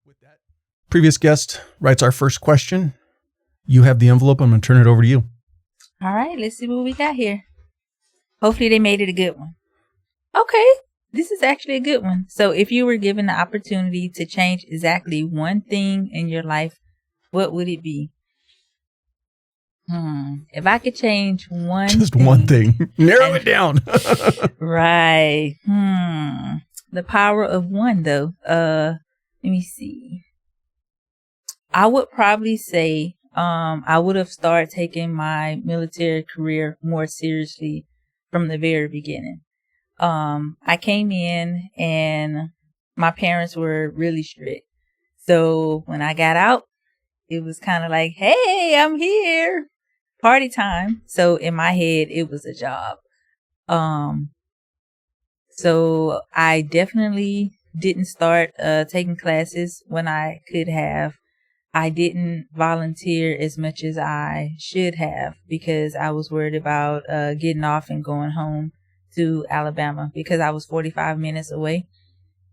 With that, previous guest writes our first question. You have the envelope. I'm going to turn it over to you. All right, let's see what we got here. Hopefully they made it a good one. Okay, this is actually a good one. So if you were given the opportunity to change exactly one thing in your life, what would it be? If I could change one thing. Narrow it down. Right. The power of one, though. Let me see. I would probably say I would have started taking my military career more seriously from the very beginning. I came in and my parents were really strict. So when I got out, it was kind of like, hey, I'm here. Party time. So in my head, it was a job. So I definitely didn't start taking classes when I could have. I didn't volunteer as much as I should have because I was worried about getting off and going home to Alabama because I was 45 minutes away.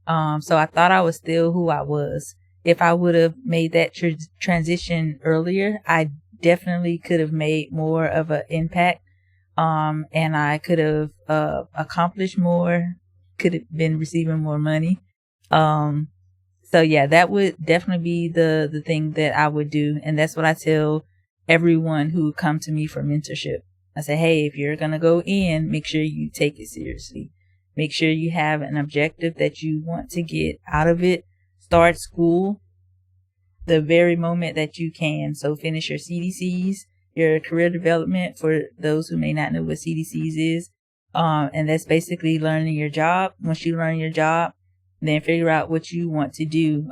So I thought I was still who I was. If I would have made that transition earlier, I definitely could have made more of an impact. And I could have accomplished more, could have been receiving more money. So yeah, that would definitely be the thing that I would do. And that's what I tell everyone who come to me for mentorship. I say, hey, if you're going to go in, make sure you take it seriously. Make sure you have an objective that you want to get out of it. Start school the very moment that you can. So finish your CDCs, your career development for those who may not know what CDCs is. And that's basically learning your job. Once you learn your job, then figure out what you want to do.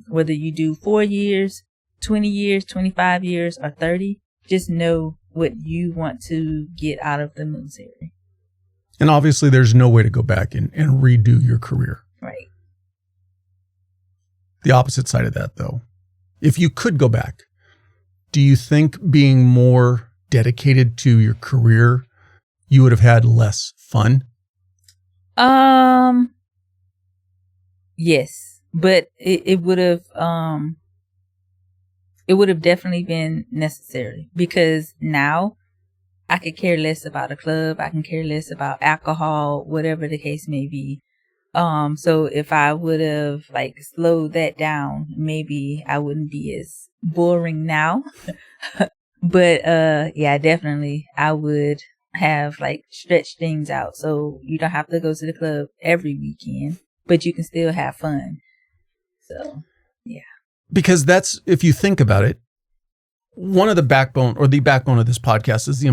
Whether you do 4 years, 20 years, 25 years, or 30, just know what you want to get out of the military. And obviously there's no way to go back and redo your career. Right. The opposite side of that, though, if you could go back, do you think being more dedicated to your career, you would have had less fun? Yes, but it would have definitely been necessary because now I could care less about a club. I can care less about alcohol, whatever the case may be. So if I would have slowed that down, maybe I wouldn't be as boring now. But, yeah, definitely I would have stretched things out. So you don't have to go to the club every weekend, but you can still have fun. So, yeah. Because that's, if you think about it, one of the backbone of this podcast is the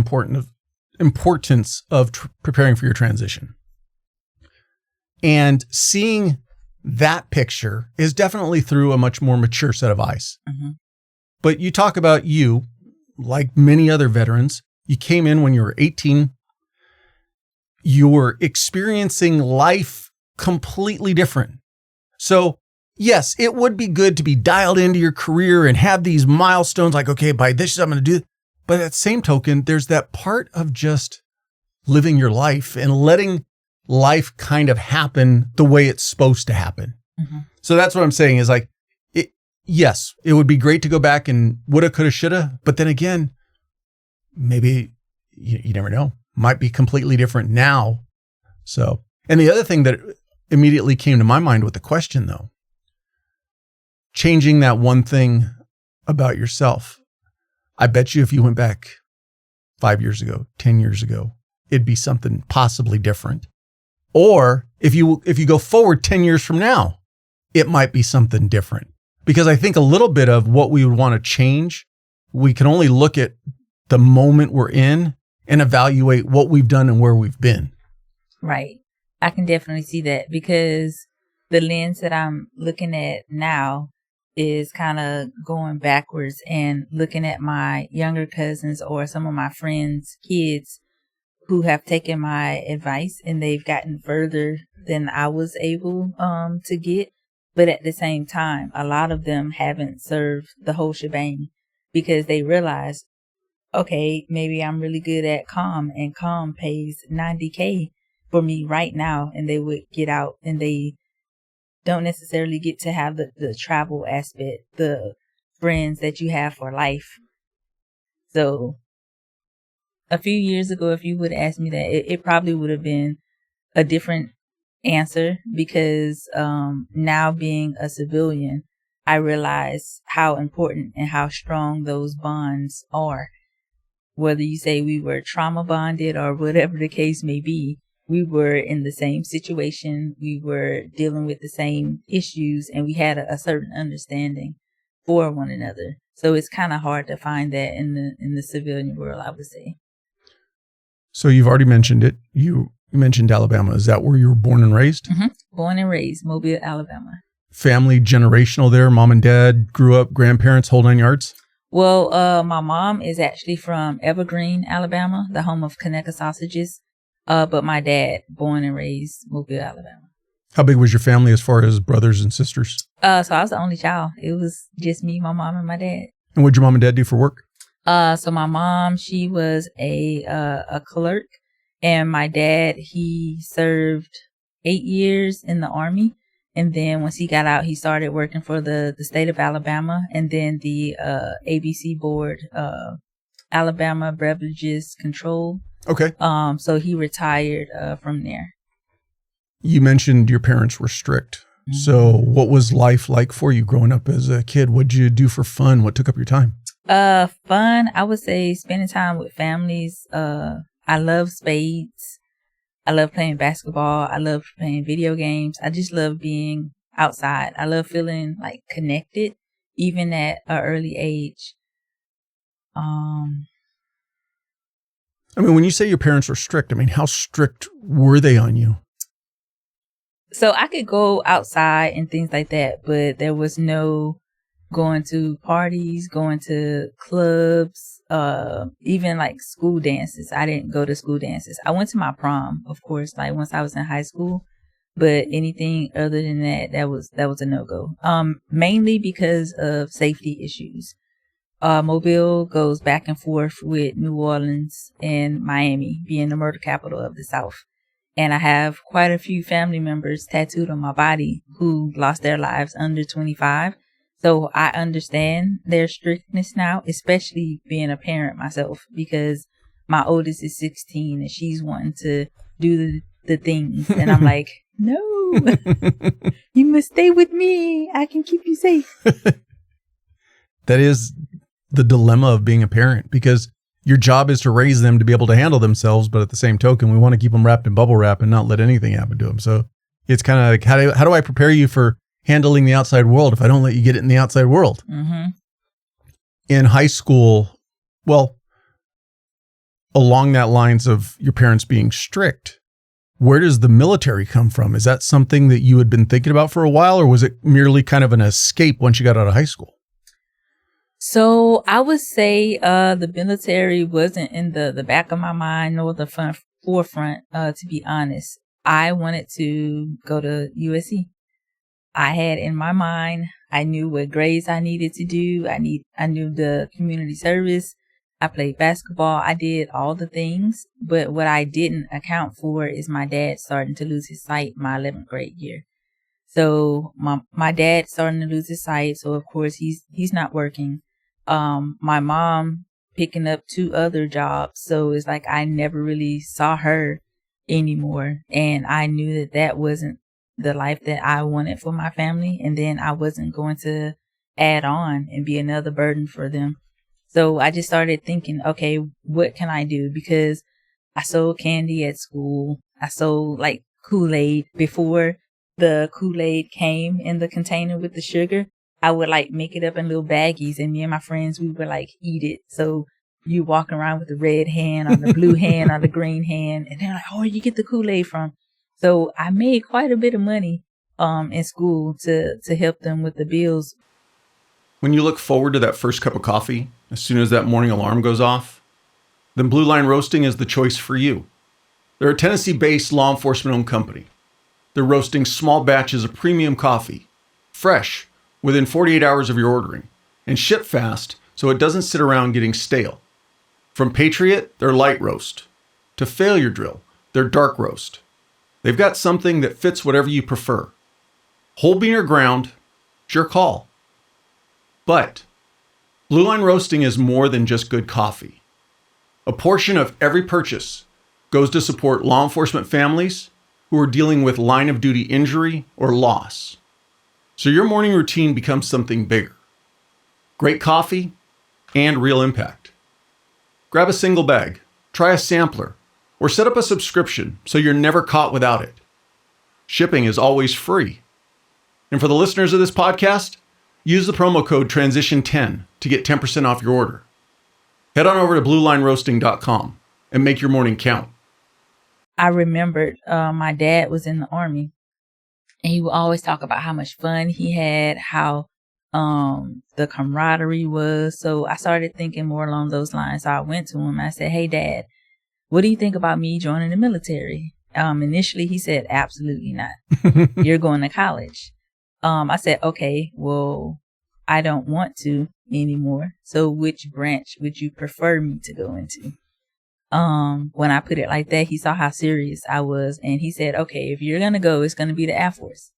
importance of preparing for your transition. And seeing that picture is definitely through a much more mature set of eyes. Mm-hmm. But you talk about you, like many other veterans, you came in when you were 18. You were experiencing life completely different. So yes, it would be good to be dialed into your career and have these milestones like, okay, by this I'm going to do. But at the same token, there's that part of just living your life and letting life kind of happen the way it's supposed to happen. Mm-hmm. So that's what I'm saying is yes, it would be great to go back and woulda, coulda, shoulda. But then again, maybe you never know, might be completely different now. So, and the other thing that immediately came to my mind with the question though, changing that one thing about yourself. I bet you if you went back 5 years ago, 10 years ago, it'd be something possibly different. Or if you go forward 10 years from now, it might be something different. Because I think a little bit of what we would want to change, we can only look at the moment we're in and evaluate what we've done and where we've been. Right. I can definitely see that because the lens that I'm looking at now is kind of going backwards and looking at my younger cousins or some of my friends' kids who have taken my advice and they've gotten further than I was able to get. But at the same time, a lot of them haven't served the whole shebang because they realize, okay, maybe I'm really good at comm and comm pays $90K for me right now. And they would get out and they don't necessarily get to have the travel aspect, the friends that you have for life. So a few years ago, if you would ask me that, it probably would have been a different answer, because now being a civilian, I realize how important and how strong those bonds are. Whether you say we were trauma bonded or whatever the case may be, we were in the same situation. We were dealing with the same issues, and we had a certain understanding for one another. So it's kind of hard to find that in the civilian world, I would say. So you've already mentioned it. You mentioned Alabama. Is that where you were born and raised? Mm-hmm. Born and raised, Mobile, Alabama. Family generational there? Mom and dad grew up, grandparents, whole 9 yards? Well, my mom is actually from Evergreen, Alabama, the home of Conecuh sausages. But my dad, born and raised Mobile, Alabama. How big was your family as far as brothers and sisters? So I was the only child. It was just me, my mom, and my dad. And what'd your mom and dad do for work? So my mom, she was a clerk, and my dad, he served 8 years in the Army. And then once he got out, he started working for the state of Alabama, and then the ABC board, Alabama Beverages Control. Okay. So he retired from there. You mentioned your parents were strict. Mm-hmm. So what was life like for you growing up as a kid? What'd you do for fun? What took up your time? Fun, I would say spending time with families. I love spades. I love playing basketball. I love playing video games. I just love being outside. I love feeling like connected, even at an early age. I mean, when you say your parents were strict, I mean, how strict were they on you? So I could go outside and things like that, but there was no going to parties, going to clubs, even like school dances. I didn't go to school dances. I went to my prom, of course, like once I was in high school, but anything other than that, that was a no-go. Mainly because of safety issues. Mobile goes back and forth with New Orleans and Miami, being the murder capital of the South. And I have quite a few family members tattooed on my body who lost their lives under 25. So I understand their strictness now, especially being a parent myself, because my oldest is 16 and she's wanting to do the things. And I'm like, no, you must stay with me. I can keep you safe. That is the dilemma of being a parent, because your job is to raise them to be able to handle themselves. But at the same token, we want to keep them wrapped in bubble wrap and not let anything happen to them. So it's kind of like, how do I prepare you for handling the outside world if I don't let you get it in the outside world? Mm-hmm. In high school, well, along that lines of your parents being strict, where does the military come from? Is that something that you had been thinking about for a while, or was it merely kind of an escape once you got out of high school? So I would say the military wasn't in the back of my mind nor the forefront, to be honest. I wanted to go to USC. I had in my mind, I knew what grades I needed to do. I knew the community service. I played basketball. I did all the things. But what I didn't account for is my dad starting to lose his sight my 11th grade year. So my dad starting to lose his sight. So of course he's not working. My mom picking up 2 other jobs. So it's like I never really saw her anymore. And I knew that wasn't the life that I wanted for my family. And then I wasn't going to add on and be another burden for them. So I just started thinking, okay, what can I do? Because I sold candy at school. I sold like Kool-Aid before the Kool-Aid came in the container with the sugar. I would like make it up in little baggies, and me and my friends, we would like eat it. So you walk around with the red hand or the blue hand or the green hand, and they're like, oh, where you get the Kool-Aid from? So I made quite a bit of money in school to help them with the bills. When you look forward to that first cup of coffee, as soon as that morning alarm goes off, then Blue Line Roasting is the choice for you. They're a Tennessee-based law enforcement-owned company. They're roasting small batches of premium coffee, fresh, within 48 hours of your ordering, and ship fast so it doesn't sit around getting stale. From Patriot, their light roast, to Failure Drill, their dark roast. They've got something that fits whatever you prefer. Whole bean or ground, it's your call. But Blue Line Roasting is more than just good coffee. A portion of every purchase goes to support law enforcement families who are dealing with line of duty injury or loss. So your morning routine becomes something bigger. Great coffee and real impact. Grab a single bag, try a sampler, or set up a subscription so you're never caught without it. Shipping is always free. And for the listeners of this podcast, use the promo code TRANSITION10 to get 10% off your order. Head on over to bluelineroasting.com and make your morning count. I remembered my dad was in the Army, and he would always talk about how much fun he had, how the camaraderie was. So I started thinking more along those lines. So I went to him and I said, "Hey, Dad, what do you think about me joining the military?" Initially, he said, "Absolutely not. You're going to college." I said, "Okay, well, I don't want to anymore. So which branch would you prefer me to go into?" When I put it like that, he saw how serious I was, and he said, "Okay, if you're going to go, it's going to be the Air Force."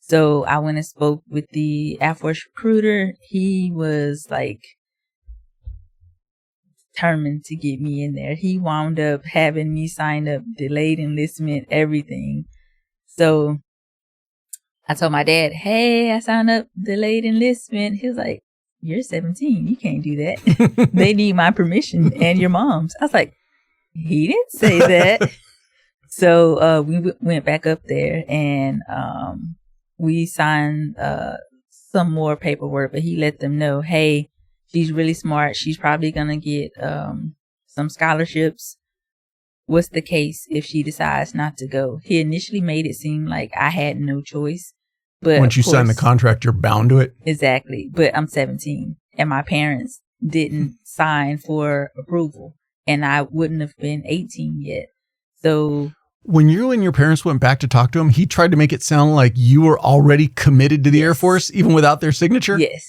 So I went and spoke with the Air Force recruiter. He was like determined to get me in there. He wound up having me sign up, delayed enlistment, everything. So I told my dad, "Hey, I signed up delayed enlistment." He was like, "You're 17. You can't do that. They need my permission and your mom's." I was like, "He didn't say that." So we went back up there and we signed some more paperwork, but he let them know, "Hey, she's really smart. She's probably going to get some scholarships. What's the case if she decides not to go?" He initially made it seem like I had no choice. But once you sign the contract, you're bound to it. Exactly. But I'm 17 and my parents didn't sign for approval, and I wouldn't have been 18 yet. So when you and your parents went back to talk to him, he tried to make it sound like you were already committed to the Air Force, even without their signature? Yes.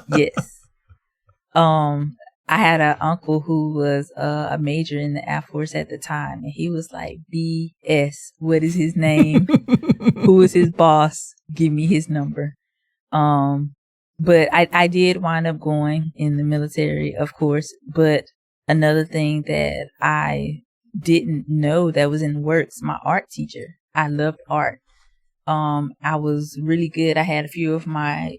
Yes. I had an uncle who was a major in the Air Force at the time, and he was like, "BS, what is his name? Who is his boss? Give me his number." But I did wind up going in the military, of course. But another thing that I didn't know that was in the works, my art teacher. I loved art. I was really good. I had a few of my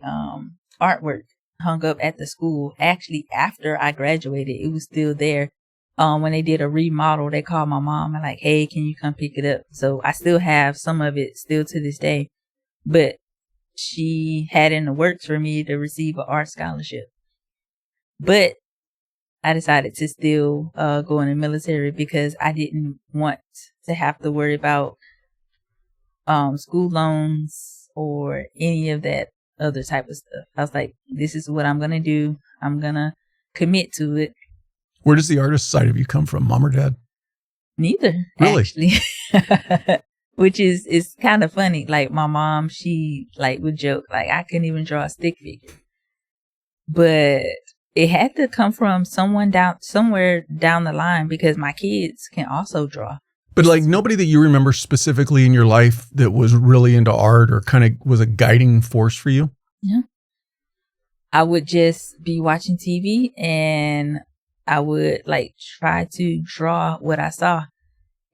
artwork hung up at the school. Actually, after I graduated, it was still there. When they did a remodel, they called my mom and like, "Hey, can you come pick it up?" So I still have some of it still to this day. But she had in the works for me to receive an art scholarship. But I decided to still go in the military because I didn't want to have to worry about school loans or any of that other type of stuff. I was like, this is what I'm going to do. I'm going to commit to it. Where does the artist side of you come from, mom or dad? Neither, really? Actually. Which is kind of funny. Like my mom, she like would joke, like I couldn't even draw a stick figure. But it had to come from somewhere down the line because my kids can also draw. But like nobody that you remember specifically in your life that was really into art or kind of was a guiding force for you? Yeah. I would just be watching TV and I would like try to draw what I saw.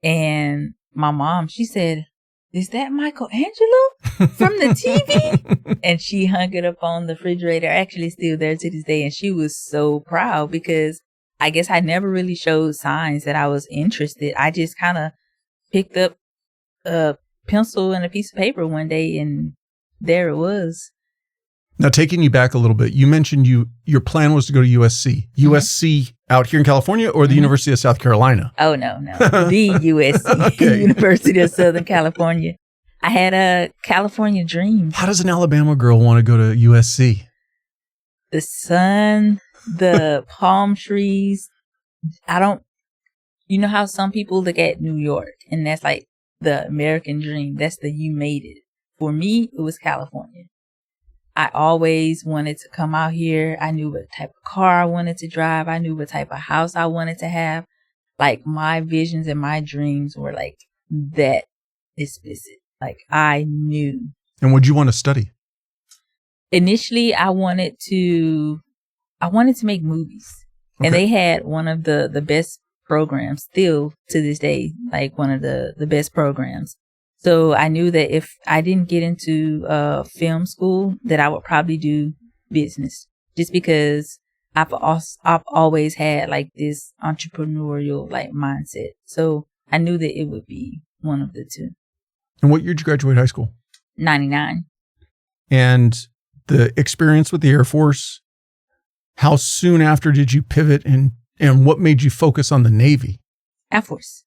And my mom, she said, "Is that Michelangelo from the TV?" And she hung it up on the refrigerator, actually still there to this day. And she was so proud because I guess I never really showed signs that I was interested. I just kind of picked up a pencil and a piece of paper one day and there it was. Now, taking you back a little bit, you mentioned your plan was to go to USC. Mm-hmm. USC out here in California or the University of South Carolina? Oh, no. The USC, okay. University of Southern California. I had a California dream. How does an Alabama girl want to go to USC? The sun, the palm trees. You know how some people look at New York and that's like the American dream. That's the you made it. For me, it was California. I always wanted to come out here. I knew what type of car I wanted to drive. I knew what type of house I wanted to have. Like my visions and my dreams were like that explicit. Like I knew. And what'd you want to study? Initially, I wanted to make movies. Okay. And they had one of the best programs, still to this day, like one of the best programs. So I knew that if I didn't get into film school, that I would probably do business, just because I've always had like this entrepreneurial like mindset. So I knew that it would be one of the two. And what year did you graduate high school? 99. And the experience with the Air Force, how soon after did you pivot, and what made you focus on the Navy? Air Force.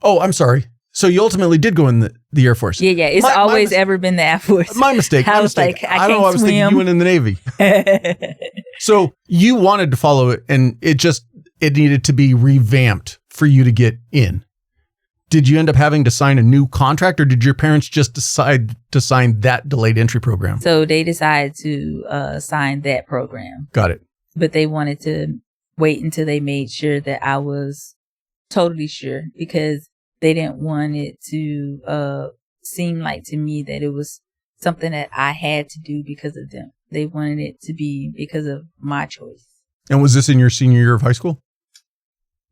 Oh, I'm sorry. So you ultimately did go in the Air Force. Yeah. It's always ever been the Air Force. My mistake. I was thinking you went in the Navy. So you wanted to follow it, and it needed to be revamped for you to get in. Did you end up having to sign a new contract, or did your parents just decide to sign that delayed entry program? So they decided to sign that program. Got it. But they wanted to wait until they made sure that I was totally sure, because they didn't want it to seem like to me that it was something that I had to do because of them. They wanted it to be because of my choice. And was this in your senior year of high school?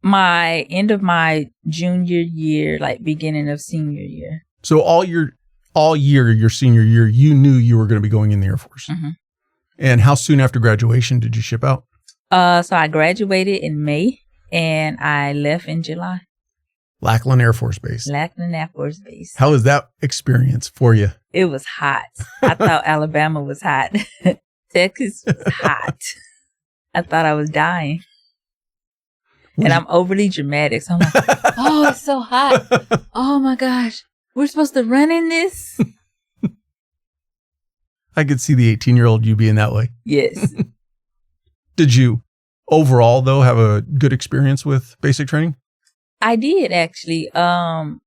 My end of my junior year, like beginning of senior year. So all year, your senior year, you knew you were going to be going in the Air Force. Mm-hmm. And how soon after graduation did you ship out? So I graduated in May and I left in July. Lackland Air Force Base. Lackland Air Force Base. How was that experience for you? It was hot. I thought Alabama was hot. Texas was hot. I thought I was dying. And I'm overly dramatic. So I'm like, oh, it's so hot. Oh my gosh. We're supposed to run in this? I could see the 18-year-old you being that way. Yes. Did you overall, though, have a good experience with basic training? I did, actually. Some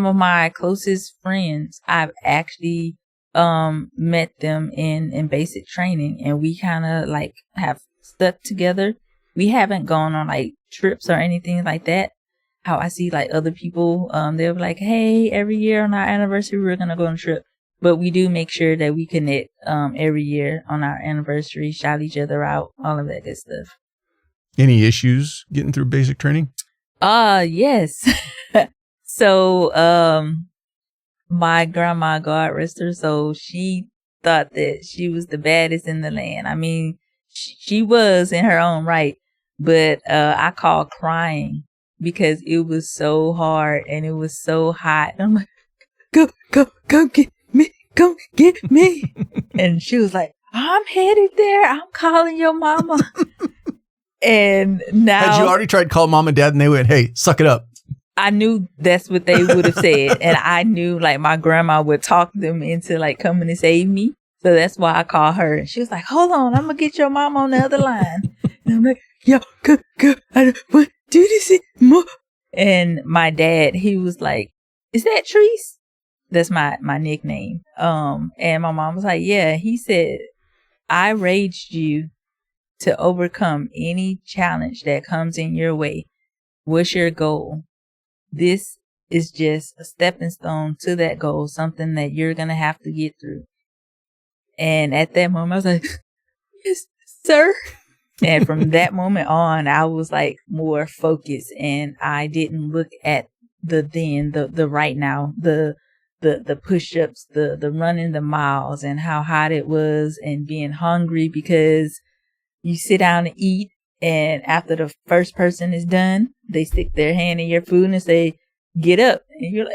of my closest friends, I've actually met them in basic training, and we kind of like have stuck together. We haven't gone on like trips or anything like that. How I see like other people, they'll be like, hey, every year on our anniversary, we're going to go on a trip. But we do make sure that we connect every year on our anniversary, shout each other out, all of that good stuff. Any issues getting through basic training? Yes. So, my grandma, God rest her soul, she thought that she was the baddest in the land. I mean, she was in her own right, but I called crying because it was so hard and it was so hot. I'm like, go get me. And she was like, I'm headed there. I'm calling your mama. And now, had you already tried to call mom and dad and they went, hey, suck it up? I knew that's what they would have said. And I knew like my grandma would talk them into like coming to save me. So that's why I called her. And she was like, hold on, I'm going to get your mom on the other line. And I'm like, yo, go, I don't want to do this anymore. And my dad, he was like, is that Treese? That's my nickname. And my mom was like, yeah. He said, I raised you to overcome any challenge that comes in your way. What's your goal? This is just a stepping stone to that goal, something that you're going to have to get through. And at that moment, I was like, yes, sir. And from that moment on, I was like more focused, and I didn't look at the right now, the push-ups, the running the miles and how hot it was and being hungry, because you sit down and eat, and after the first person is done, they stick their hand in your food and say, get up. And you're like,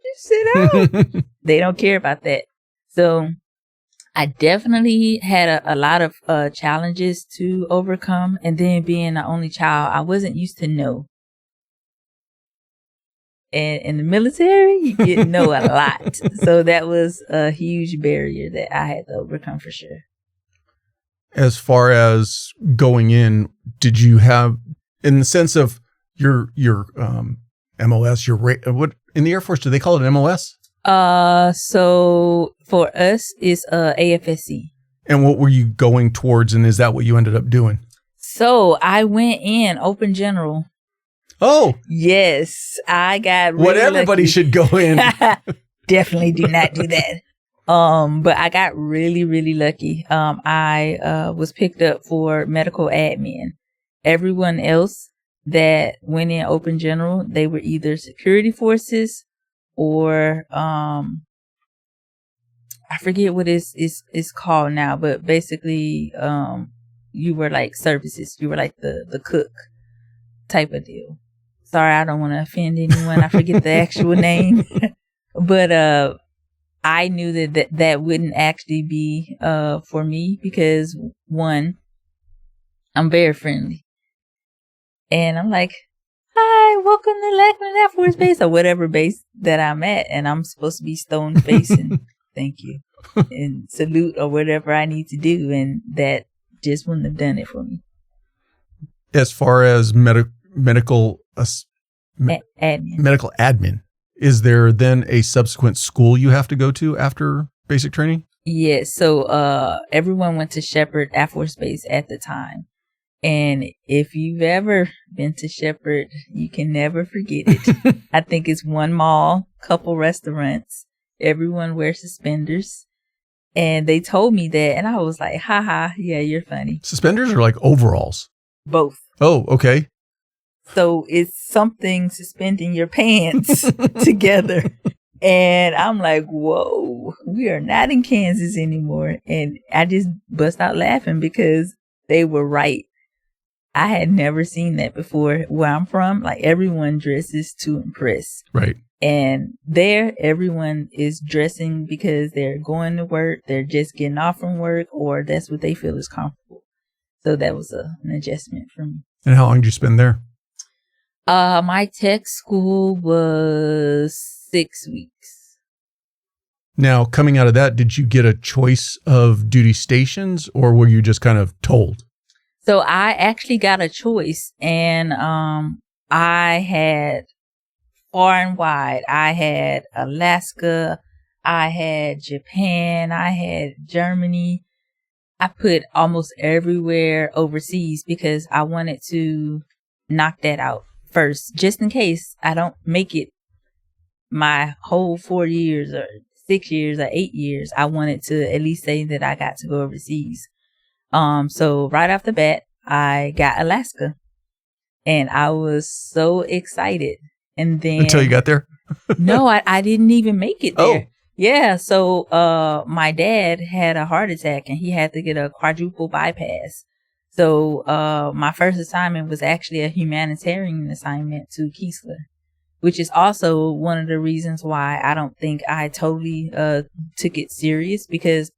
just sit down. They don't care about that. So I definitely had a lot of challenges to overcome. And then being the only child, I wasn't used to no. And in the military, you get no a lot. So that was a huge barrier that I had to overcome for sure. As far as going in, did you have, in the sense of your MOS, what in the Air Force, do they call it MOS? So for us, it's AFSC. And what were you going towards, and is that what you ended up doing? So I went in open general. Oh. Yes, I got really what everybody lucky. should go in. Definitely do not do that. But I got really, really lucky. I was picked up for medical admin. Everyone else that went in open general, they were either security forces or I forget what it's called now, but basically you were like services. You were like the cook type of deal. Sorry, I don't want to offend anyone. I forget the actual name. But I knew that wouldn't actually be for me because, one, I'm very friendly. And I'm like, hi, welcome to Lackland Air Force Base or whatever base that I'm at. And I'm supposed to be stone facing, thank you, and salute or whatever I need to do. And that just wouldn't have done it for me. As far as medical admin, is there then a subsequent school you have to go to after basic training? Yes. So everyone went to Shepherd Air Force Base at the time. And if you've ever been to Shepherd, you can never forget it. I think it's one mall, couple restaurants. Everyone wears suspenders. And they told me that. And I was like, haha, yeah, you're funny. Suspenders are like overalls? Both. Oh, okay. So it's something suspending your pants together. And I'm like, whoa, we are not in Kansas anymore. And I just bust out laughing because they were right. I had never seen that before. Where I'm from, like everyone dresses to impress. Right. And there, everyone is dressing because they're going to work, they're just getting off from work, or that's what they feel is comfortable. So that was an adjustment for me. And how long did you spend there? My tech school was 6 weeks. Now, coming out of that, did you get a choice of duty stations or were you just kind of told? So I actually got a choice, and I had far and wide. I had Alaska, I had Japan, I had Germany. I put almost everywhere overseas because I wanted to knock that out first, just in case I don't make it my whole 4 years or 6 years or 8 years. I wanted to at least say that I got to go overseas. So right off the bat, I got Alaska and I was so excited. And then until you got there? No, I didn't even make it there. Oh. Yeah. So, my dad had a heart attack and he had to get a quadruple bypass. So, my first assignment was actually a humanitarian assignment to Keesler, which is also one of the reasons why I don't think I totally, took it serious, because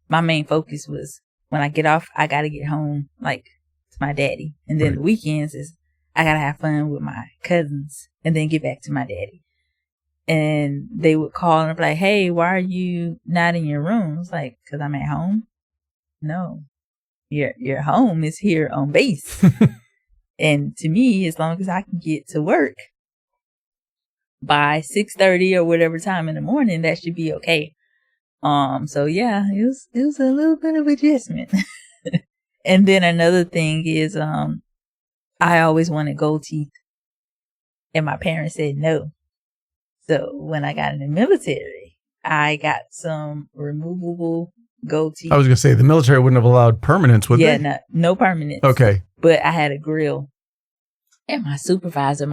my main focus was when I get off, I got to get home, like, to my daddy. And then the weekends is I got to have fun with my cousins and then get back to my daddy. And they would call and be like, hey, why are you not in your room? It's like, because I'm at home. No, your home is here on base. And to me, as long as I can get to work by 6:30 or whatever time in the morning, that should be okay. So yeah, it was a little bit of adjustment. And then another thing is, I always wanted gold teeth, and my parents said no. So when I got in the military, I got some removable gold teeth. I was going to say the military wouldn't have allowed permanence, would they? Yeah, no permanence. Okay. But I had a grill. And my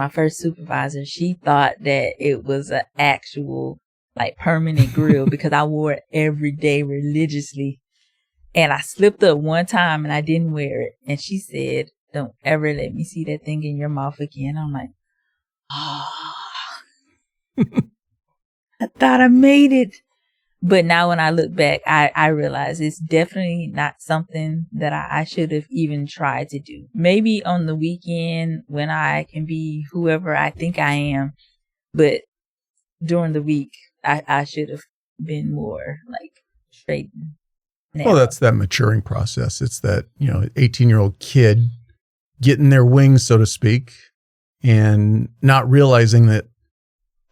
first supervisor, she thought that it was an actual, like, permanent grill because I wore it every day religiously. And I slipped up one time and I didn't wear it. And she said, don't ever let me see that thing in your mouth again. I'm like, I thought I made it. But now when I look back, I realize it's definitely not something that I should have even tried to do. Maybe on the weekend when I can be whoever I think I am. But during the week, I should have been more like straight. Well, that's that maturing process. It's that, 18-year-old kid getting their wings, so to speak, and not realizing that,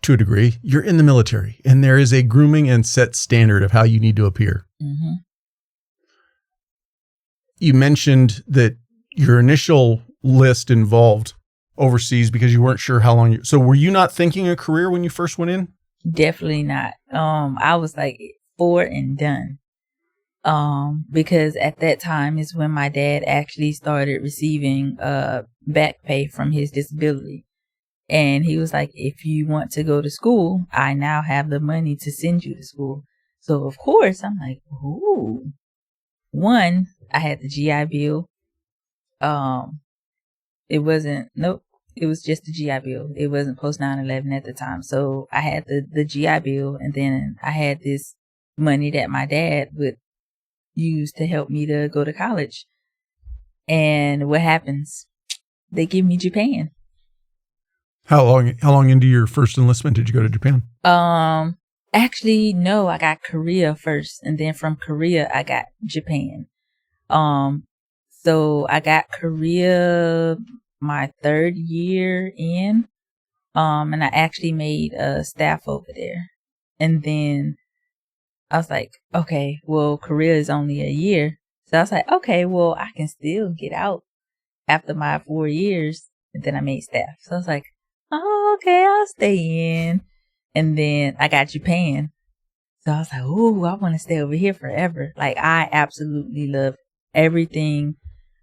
to a degree, you're in the military and there is a grooming and set standard of how you need to appear. Mm-hmm. You mentioned that your initial list involved overseas because you weren't sure how long so were you not thinking a career when you first went in? Definitely not. I was like, 4 and done. Because at that time is when my dad actually started receiving back pay from his disability. And he was like, if you want to go to school, I now have the money to send you to school. So of course I'm like, ooh. One, I had the GI Bill. It was just the GI Bill. It wasn't post 9/11 at the time. So I had the GI Bill, and then I had this money that my dad would use to help me to go to college. And what happens? They give me Japan. How long into your first enlistment did you go to Japan? Actually, no, I got Korea first, and then from Korea I got Japan. So I got Korea my 3rd year in, and I actually made a staff over there. And then I was like, okay, well, Korea is only a year. So I was like, okay, well, I can still get out after my 4 years. And then I made staff. So I was like, oh, okay, I'll stay in. And then I got Japan. So I was like, ooh, I want to stay over here forever. Like, I absolutely love everything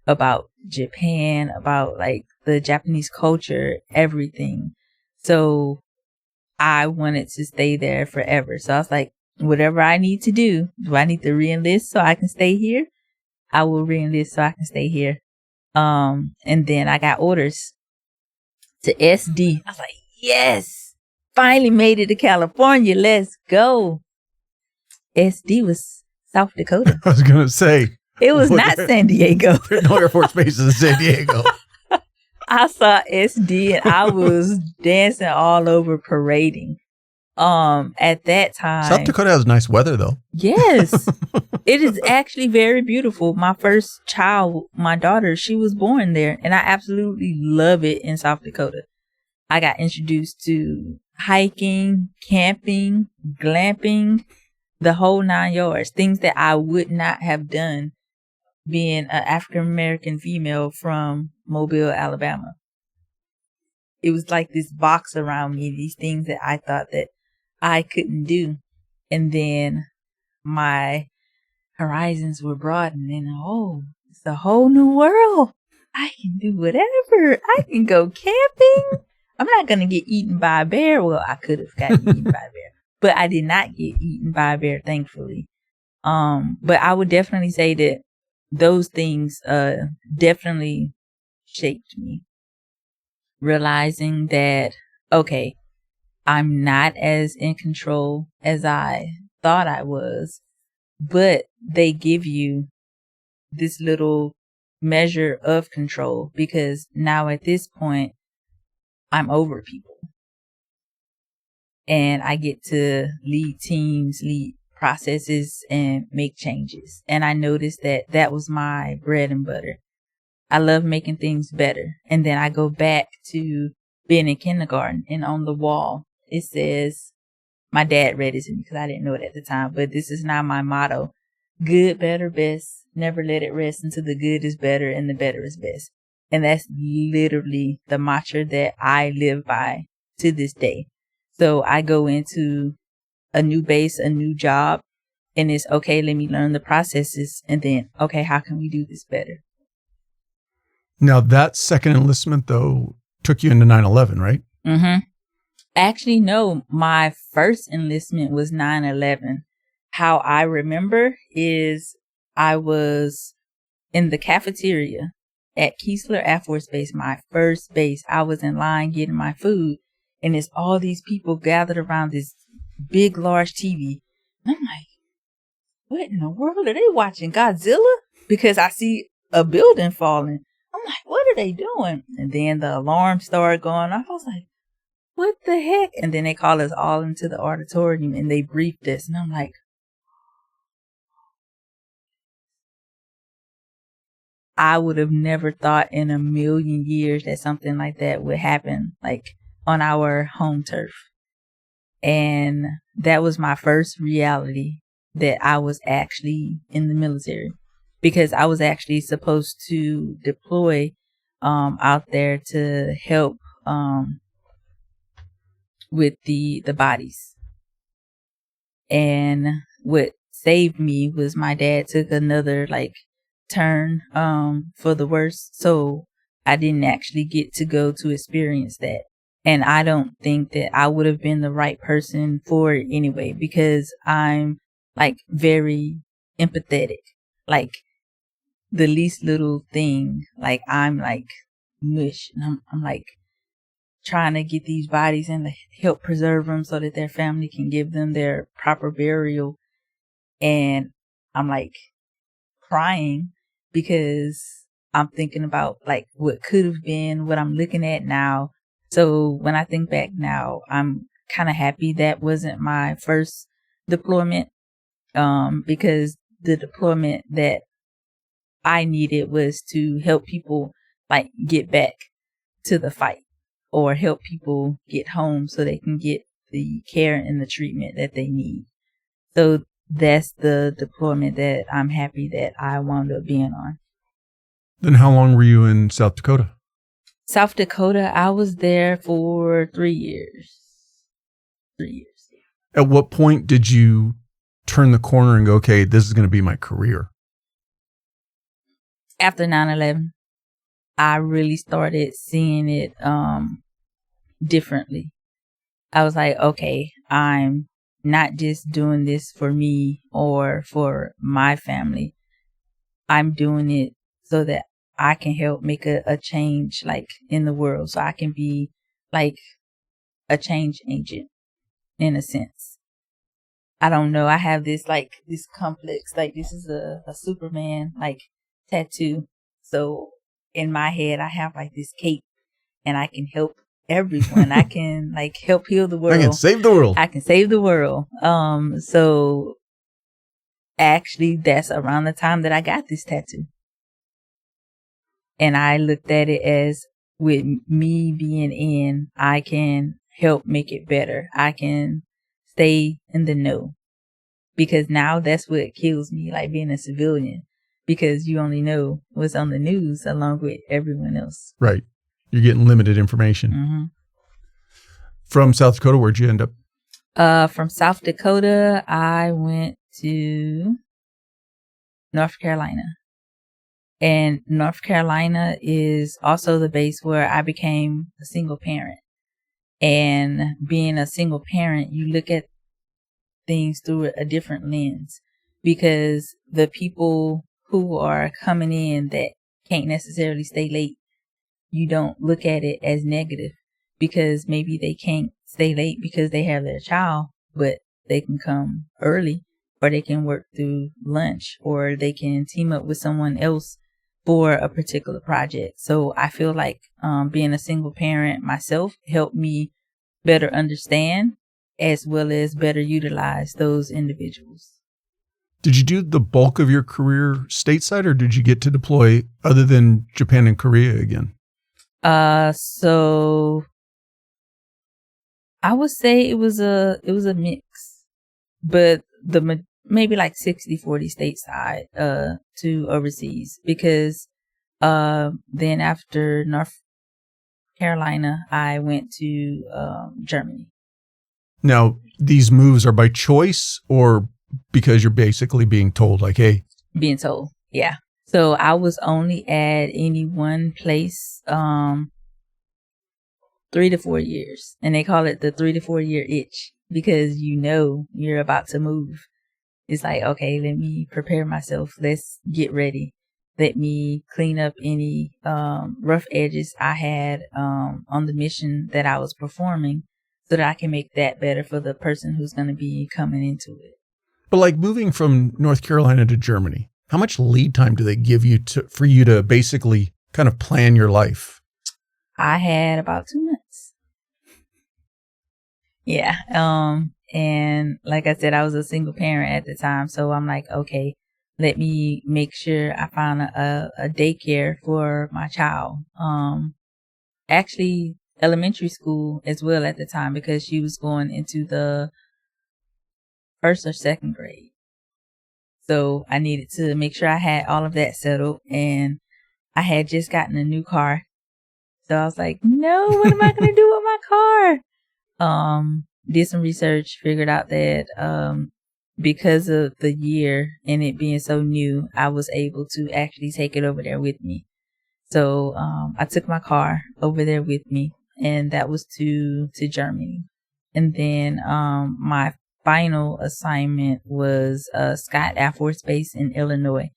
about Japan, about like the Japanese culture, everything. So I wanted to stay there forever. So I was like, whatever I need to do I need to re-enlist so I can stay here? I will re-enlist so I can stay here. And then I got orders to SD. I was like, yes, finally made it to California. Let's go. SD was South Dakota. I was going to say. It was not San Diego. There's no Air Force bases in San Diego. I saw SD and I was dancing all over, parading. At that time. South Dakota has nice weather, though. Yes. It is actually very beautiful. My first child, my daughter, she was born there, and I absolutely love it in South Dakota. I got introduced to hiking, camping, glamping, the whole 9 yards, things that I would not have done being an African-American female from Mobile, Alabama. It was like this box around me, these things that I thought that I couldn't do. And then my horizons were broadened, and it's a whole new world. I can do whatever. I can go camping. I'm not going to get eaten by a bear. Well, I could have gotten eaten by a bear, but I did not get eaten by a bear, thankfully. But I would definitely say that those things definitely shaped me. Realizing that, okay, I'm not as in control as I thought I was, but they give you this little measure of control because now at this point, I'm over people. And I get to lead teams, lead processes, and make changes. And I noticed that that was my bread and butter. I love making things better. And then I go back to being in kindergarten, and on the wall, it says, my dad read it to me because I didn't know it at the time, but this is now my motto: good, better, best. Never let it rest until the good is better and the better is best. And that's literally the mantra that I live by to this day. So I go into a new base, a new job, and it's okay, let me learn the processes, and then, okay, how can we do this better? Now, that second enlistment, though, took you into 9/11, right? Mm-hmm. Actually, no, my first enlistment was 9/11. How I remember is I was in the cafeteria at Keesler Air Force Base, my first base. I was in line getting my food, and it's all these people gathered around this big, large TV. And I'm like, what in the world are they watching? Godzilla? Because I see a building falling. I'm like, what are they doing? And then the alarm started going off. I was like, what the heck? And then they called us all into the auditorium and they briefed us. And I'm like, I would have never thought in a million years that something like that would happen, like on our home turf. And that was my first reality that I was actually in the military, because I was actually supposed to deploy out there to help with the bodies. And what saved me was my dad took another like turn for the worse, so I didn't actually get to go to experience that. And I don't think that I would have been the right person for it anyway, because I'm like very empathetic. Like the least little thing, like I'm like mush, and I'm like trying to get these bodies and to help preserve them so that their family can give them their proper burial. And I'm like crying because I'm thinking about like what could have been, what I'm looking at now. So when I think back now, I'm kind of happy that wasn't my first deployment, because the deployment that I needed was to help people like get back to the fight, or help people get home so they can get the care and the treatment that they need. So that's the deployment that I'm happy that I wound up being on. Then how long were you in South Dakota? South Dakota, I was there for 3 years. 3 years. At what point did you turn the corner and go, okay, this is going to be my career? After 9/11, I really started seeing it differently. I was like, okay, I'm not just doing this for me or for my family. I'm doing it so that I can help make a change like in the world, so I can be like a change agent in a sense. I don't know. I have this like this complex, like this is a Superman like tattoo. So in my head, I have like this cape, and I can help everyone. I can like help heal the world. I can save the world. I can save the world. So actually that's around the time that I got this tattoo. And I looked at it as, with me being in, I can help make it better. I can stay in the know. Because now that's what kills me, like being a civilian. Because you only know what's on the news along with everyone else. Right. You're getting limited information. Mm-hmm. From South Dakota, where'd you end up? From South Dakota, I went to North Carolina. And North Carolina is also the base where I became a single parent. And being a single parent, you look at things through a different lens, because the people who are coming in that can't necessarily stay late, you don't look at it as negative, because maybe they can't stay late because they have their child, but they can come early, or they can work through lunch, or they can team up with someone else for a particular project. So I feel like being a single parent myself helped me better understand as well as better utilize those individuals. Did you do the bulk of your career stateside, or did you get to deploy other than Japan and Korea again? So I would say it was a mix, but maybe like 60-40 stateside to overseas, because then after North Carolina, I went to Germany. Now, these moves are by choice or because you're basically being told, like, hey? Being told, yeah. So I was only at any one place 3 to 4 years, and they call it the 3 to 4 year itch, because you know you're about to move. It's like, okay, let me prepare myself. Let's get ready. Let me clean up any rough edges I had on the mission that I was performing, so that I can make that better for the person who's going to be coming into it. But like moving from North Carolina to Germany, how much lead time do they give you for you to basically kind of plan your life? I had about 2 months. Yeah. And like I said, I was a single parent at the time. So I'm like, okay, let me make sure I find a daycare for my child. Actually, elementary school as well at the time, because she was going into the 1st or 2nd grade. So I needed to make sure I had all of that settled, and I had just gotten a new car. So I was like, no, what am I going to do with my car? Did some research, figured out that because of the year and it being so new, I was able to actually take it over there with me. So I took my car over there with me, and that was to Germany. And then my final assignment was Scott Air Force Base in Illinois.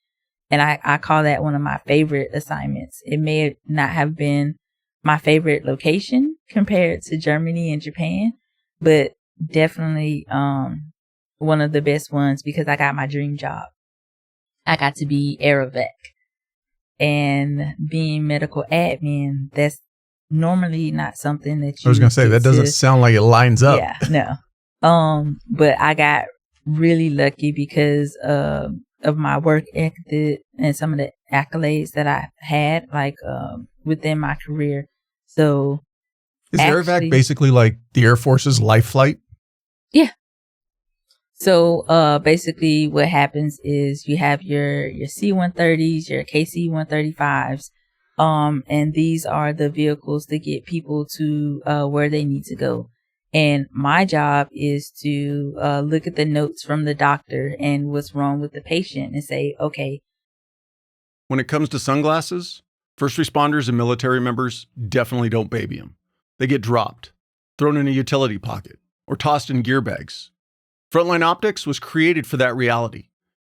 And I call that one of my favorite assignments. It may not have been my favorite location compared to Germany and Japan, but definitely one of the best ones because I got my dream job. I got to be Aero-Vac. And being medical admin, that's normally not something that you... I was going to say, that doesn't sound like it lines up. Yeah, no. But I got really lucky because of my work ethic and some of the accolades that I had, like, within my career. So... Is Aero-Vac basically like the Air Force's life flight? Yeah. So basically what happens is you have your C-130s, your KC-135s, and these are the vehicles that get people to where they need to go. And my job is to look at the notes from the doctor and what's wrong with the patient and say, okay. When it comes to sunglasses, first responders and military members definitely don't baby them. They get dropped, thrown in a utility pocket, or tossed in gear bags. Frontline Optics was created for that reality.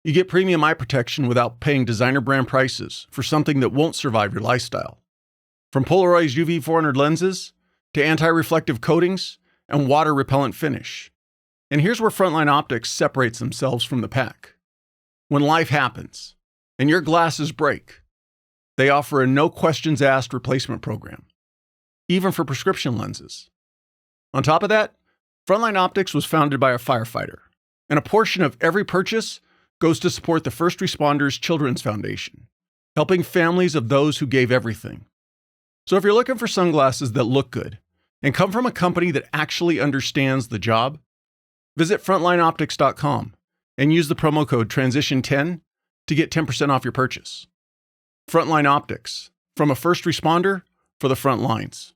You get premium eye protection without paying designer brand prices for something that won't survive your lifestyle. From polarized UV 400 lenses to anti-reflective coatings and water-repellent finish. And here's where Frontline Optics separates themselves from the pack. When life happens and your glasses break, they offer a no-questions-asked replacement program, even for prescription lenses. On top of that, Frontline Optics was founded by a firefighter, and a portion of every purchase goes to support the First Responders Children's Foundation, helping families of those who gave everything. So if you're looking for sunglasses that look good and come from a company that actually understands the job, visit frontlineoptics.com and use the promo code TRANSITION10 to get 10% off your purchase. Frontline Optics, from a first responder for the front lines.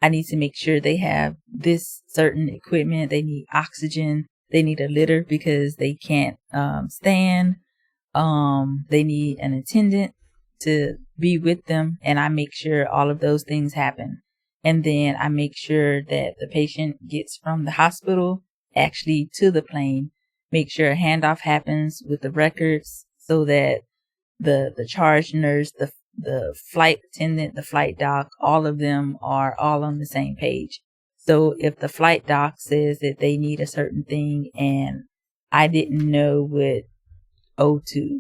I need to make sure they have this certain equipment. They need oxygen. They need a litter because they can't stand. They need an attendant to be with them. And I make sure all of those things happen. And then I make sure that the patient gets from the hospital actually to the plane. Make sure a handoff happens with the records so that the charge nurse, the flight attendant, the flight doc, all of them are all on the same page. So if the flight doc says that they need a certain thing and I didn't know what O2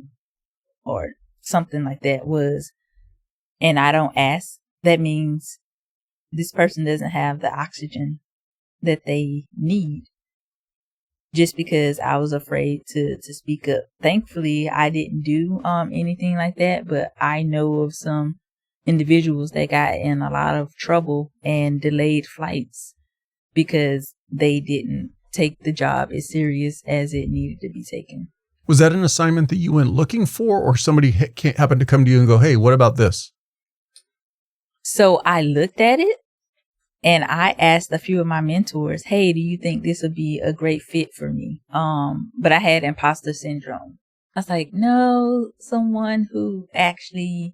or something like that was, and I don't ask, that means this person doesn't have the oxygen that they need. Just because I was afraid to speak up. Thankfully, I didn't do anything like that, but I know of some individuals that got in a lot of trouble and delayed flights because they didn't take the job as serious as it needed to be taken. Was that an assignment that you went looking for, or somebody happened to come to you and go, hey, what about this? So I looked at it. And I asked a few of my mentors, hey, do you think this would be a great fit for me? But I had imposter syndrome. I was like, no, someone who actually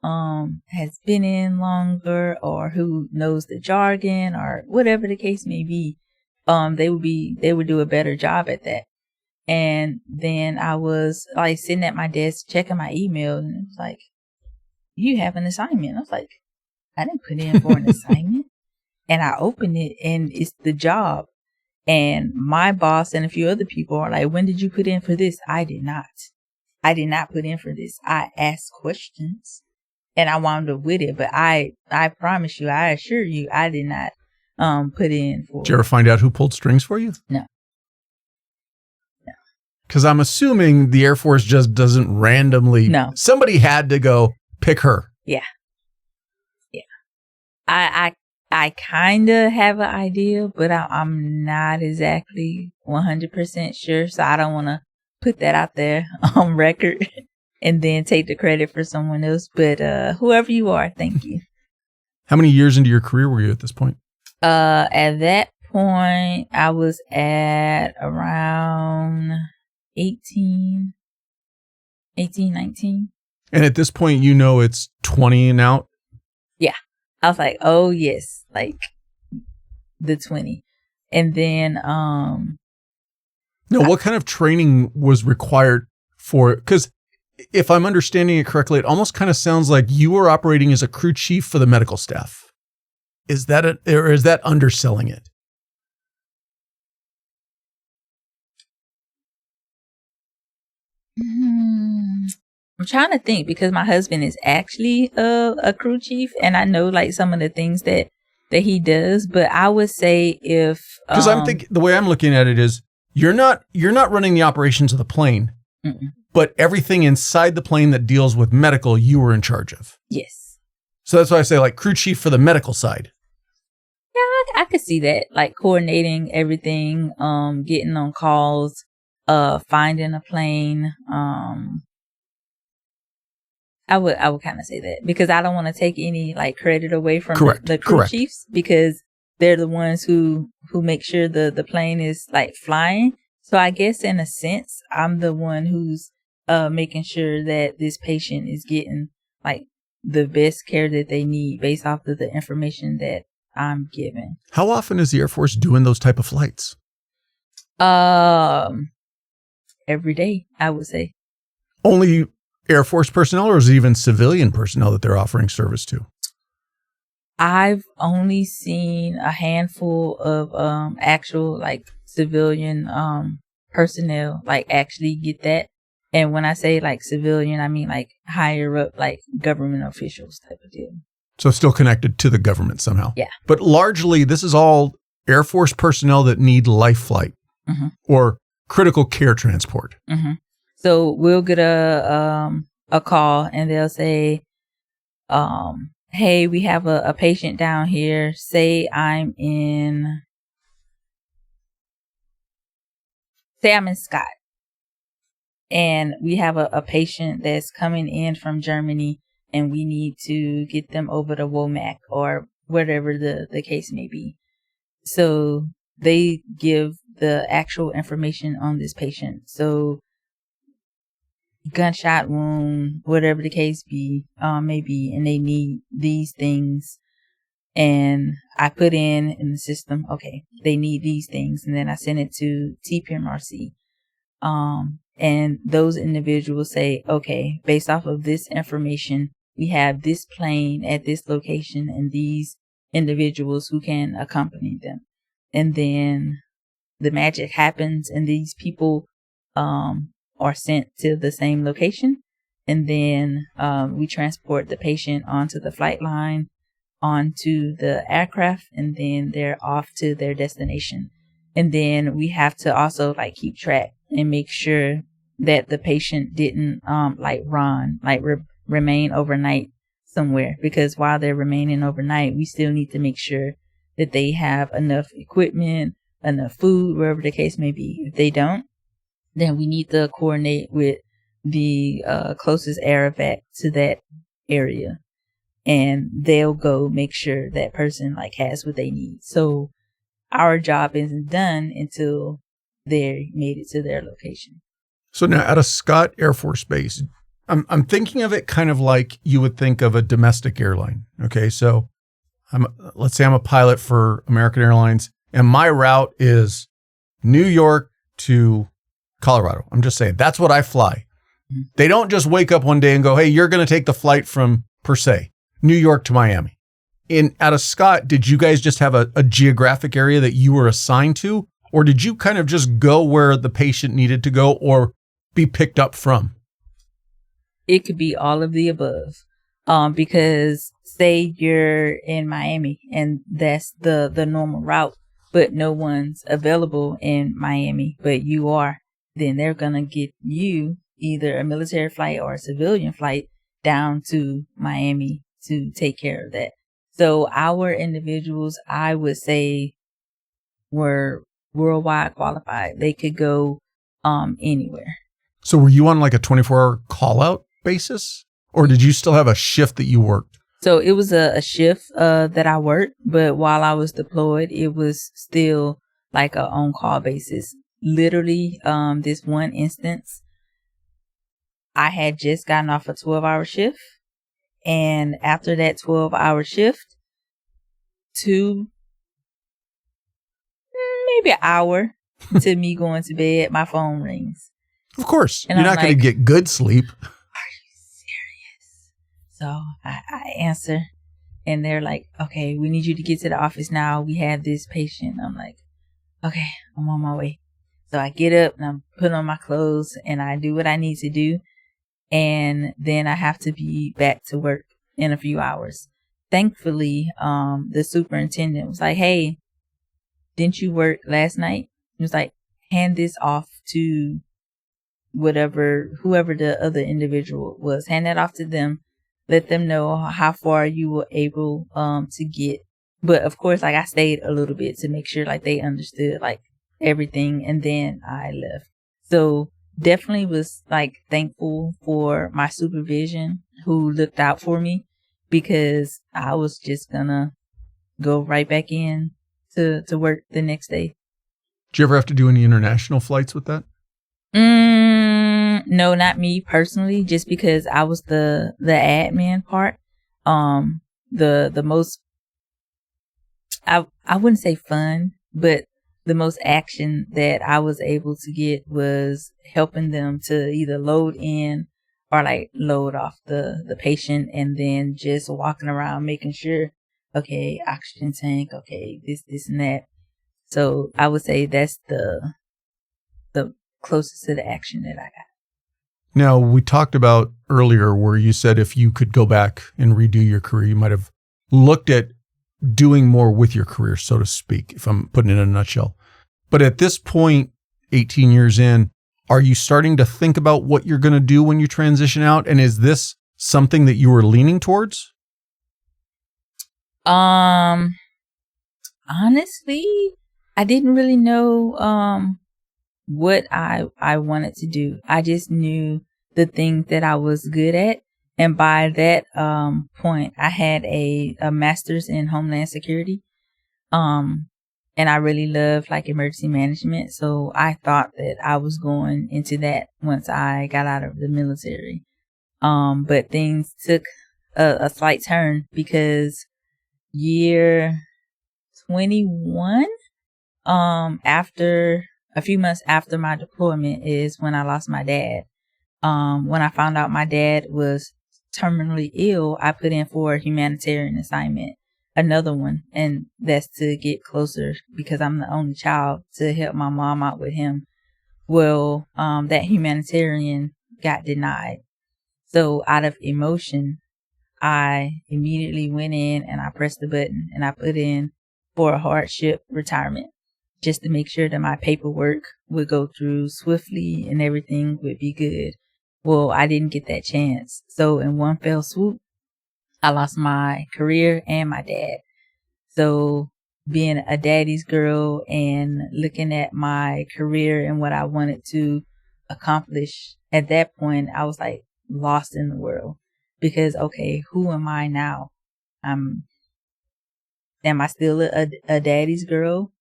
has been in longer or who knows the jargon or whatever the case may be, they would do a better job at that. And then I was like sitting at my desk checking my email and it was like, you have an assignment. I was like, I didn't put in for an assignment. And I opened it and it's the job. And my boss and a few other people are like, when did you put in for this? I did not. I did not put in for this. I asked questions and I wound up with it. But I promise you, I assure you, I did not put in for it. Did you ever find out who pulled strings for you? No. Because I'm assuming the Air Force just doesn't randomly. No. Somebody had to go pick her. Yeah. I kind of have an idea, but I'm not exactly 100% sure. So I don't want to put that out there on record and then take the credit for someone else. But whoever you are, thank you. How many years into your career were you at this point? At that point, I was at around 18, 19. And at this point, you know it's 20 and out? Yeah. I was like, oh, yes, like the 20. And then... Now, what kind of training was required for it? Because if I'm understanding it correctly, it almost kind of sounds like you were operating as a crew chief for the medical staff. Is that it, or is that underselling it? I'm trying to think, because my husband is actually a crew chief, and I know like some of the things that he does. But I would say if because I'm thinking the way I'm looking at it is you're not running the operations of the plane, but everything inside the plane that deals with medical, you were in charge of. Yes. So that's why I say like crew chief for the medical side. Yeah, I could see that, like coordinating everything, getting on calls, finding a plane. I would kind of say that, because I don't want to take any like credit away from the crew chiefs, because they're the ones who make sure the plane is like flying. So I guess in a sense, I'm the one who's making sure that this patient is getting like the best care that they need based off of the information that I'm given. How often is the Air Force doing those type of flights? Every day, I would say. Only Air Force personnel, or is it even civilian personnel that they're offering service to? I've only seen a handful of actual like civilian personnel like actually get that. And when I say like civilian, I mean like higher up, like government officials type of deal. So still connected to the government somehow. Yeah. But largely, this is all Air Force personnel that need life flight or critical care transport. So we'll get a call, and they'll say, hey, we have a patient down here. Say I'm in Scott, and we have a patient that's coming in from Germany, and we need to get them over to WOMAC or whatever the case may be. So they give the actual information on this patient. So gunshot wound, whatever the case may be, and they need these things. And I put in the system, okay, they need these things. And then I send it to TPMRC. And those individuals say, okay, based off of this information, we have this plane at this location and these individuals who can accompany them. And then the magic happens, and these people are sent to the same location. And then we transport the patient onto the flight line, onto the aircraft, and then they're off to their destination. And then we have to also like keep track and make sure that the patient didn't remain overnight somewhere, because while they're remaining overnight, we still need to make sure that they have enough equipment, enough food, wherever the case may be. If they don't, then we need to coordinate with the closest Aero-Vac to that area, and they'll go make sure that person like has what they need. So our job isn't done until they made it to their location. So now at a Scott Air Force Base, I'm thinking of it kind of like you would think of a domestic airline. Okay, so let's say I'm a pilot for American Airlines, and my route is New York to Colorado. I'm just saying that's what I fly. They don't just wake up one day and go, hey, you're going to take the flight from, per se, New York to Miami. At a Scott, did you guys just have a geographic area that you were assigned to? Or did you kind of just go where the patient needed to go or be picked up from? It could be all of the above. Because say you're in Miami and that's the normal route, but no one's available in Miami, but you are, then they're going to get you either a military flight or a civilian flight down to Miami to take care of that. So our individuals, I would say, were worldwide qualified. They could go anywhere. So were you on like a 24-hour call out basis, or did you still have a shift that you worked? So it was a shift that I worked, but while I was deployed, it was still like a on-call basis. Literally, this one instance, I had just gotten off a 12-hour shift, and after that 12-hour shift, maybe an hour to me going to bed, my phone rings. Of course, and you're I'm not going to get good sleep. Are you serious? So I answer, and they're like, okay, we need you to get to the office now. We have this patient. I'm like, okay, I'm on my way. So I get up and I put on my clothes and I do what I need to do. And then I have to be back to work in a few hours. Thankfully, the superintendent was like, hey, didn't you work last night? He was like, hand this off to whoever the other individual was. Hand that off to them. Let them know how far you were able to get. But of course, like, I stayed a little bit to make sure like they understood like everything, and then I left. So definitely was like thankful for my supervision who looked out for me, because I was just gonna go right back in to work the next day. Did you ever have to do any international flights with that? No, not me personally, just because I was the admin part. The most, I wouldn't say fun, but the most action that I was able to get was helping them to either load in or like load off the patient, and then just walking around making sure, okay, oxygen tank, okay, this and that. So I would say that's the closest to the action that I got. Now, we talked about earlier where you said if you could go back and redo your career, you might have looked at doing more with your career, so to speak, if I'm putting it in a nutshell. But at this point, 18 years in, are you starting to think about what you're going to do when you transition out? And is this something that you were leaning towards? Honestly, I didn't really know what I wanted to do. I just knew the things that I was good at. And by that point, I had a master's in Homeland Security. And I really love like emergency management. So I thought that I was going into that once I got out of the military. But things took a slight turn, because year 21, after a few months after my deployment is when I lost my dad. When I found out my dad was terminally ill, I put in for a humanitarian assignment, another one, and that's to get closer because I'm the only child, to help my mom out with him. Well, that humanitarian got denied. So out of emotion, I immediately went in and I pressed the button and I put in for a hardship retirement, just to make sure that my paperwork would go through swiftly and everything would be good. Well, I didn't get that chance. So in one fell swoop, I lost my career and my dad. So being a daddy's girl and looking at my career and what I wanted to accomplish, at that point, I was like lost in the world, because, okay, who am I now? Am I still a daddy's girl?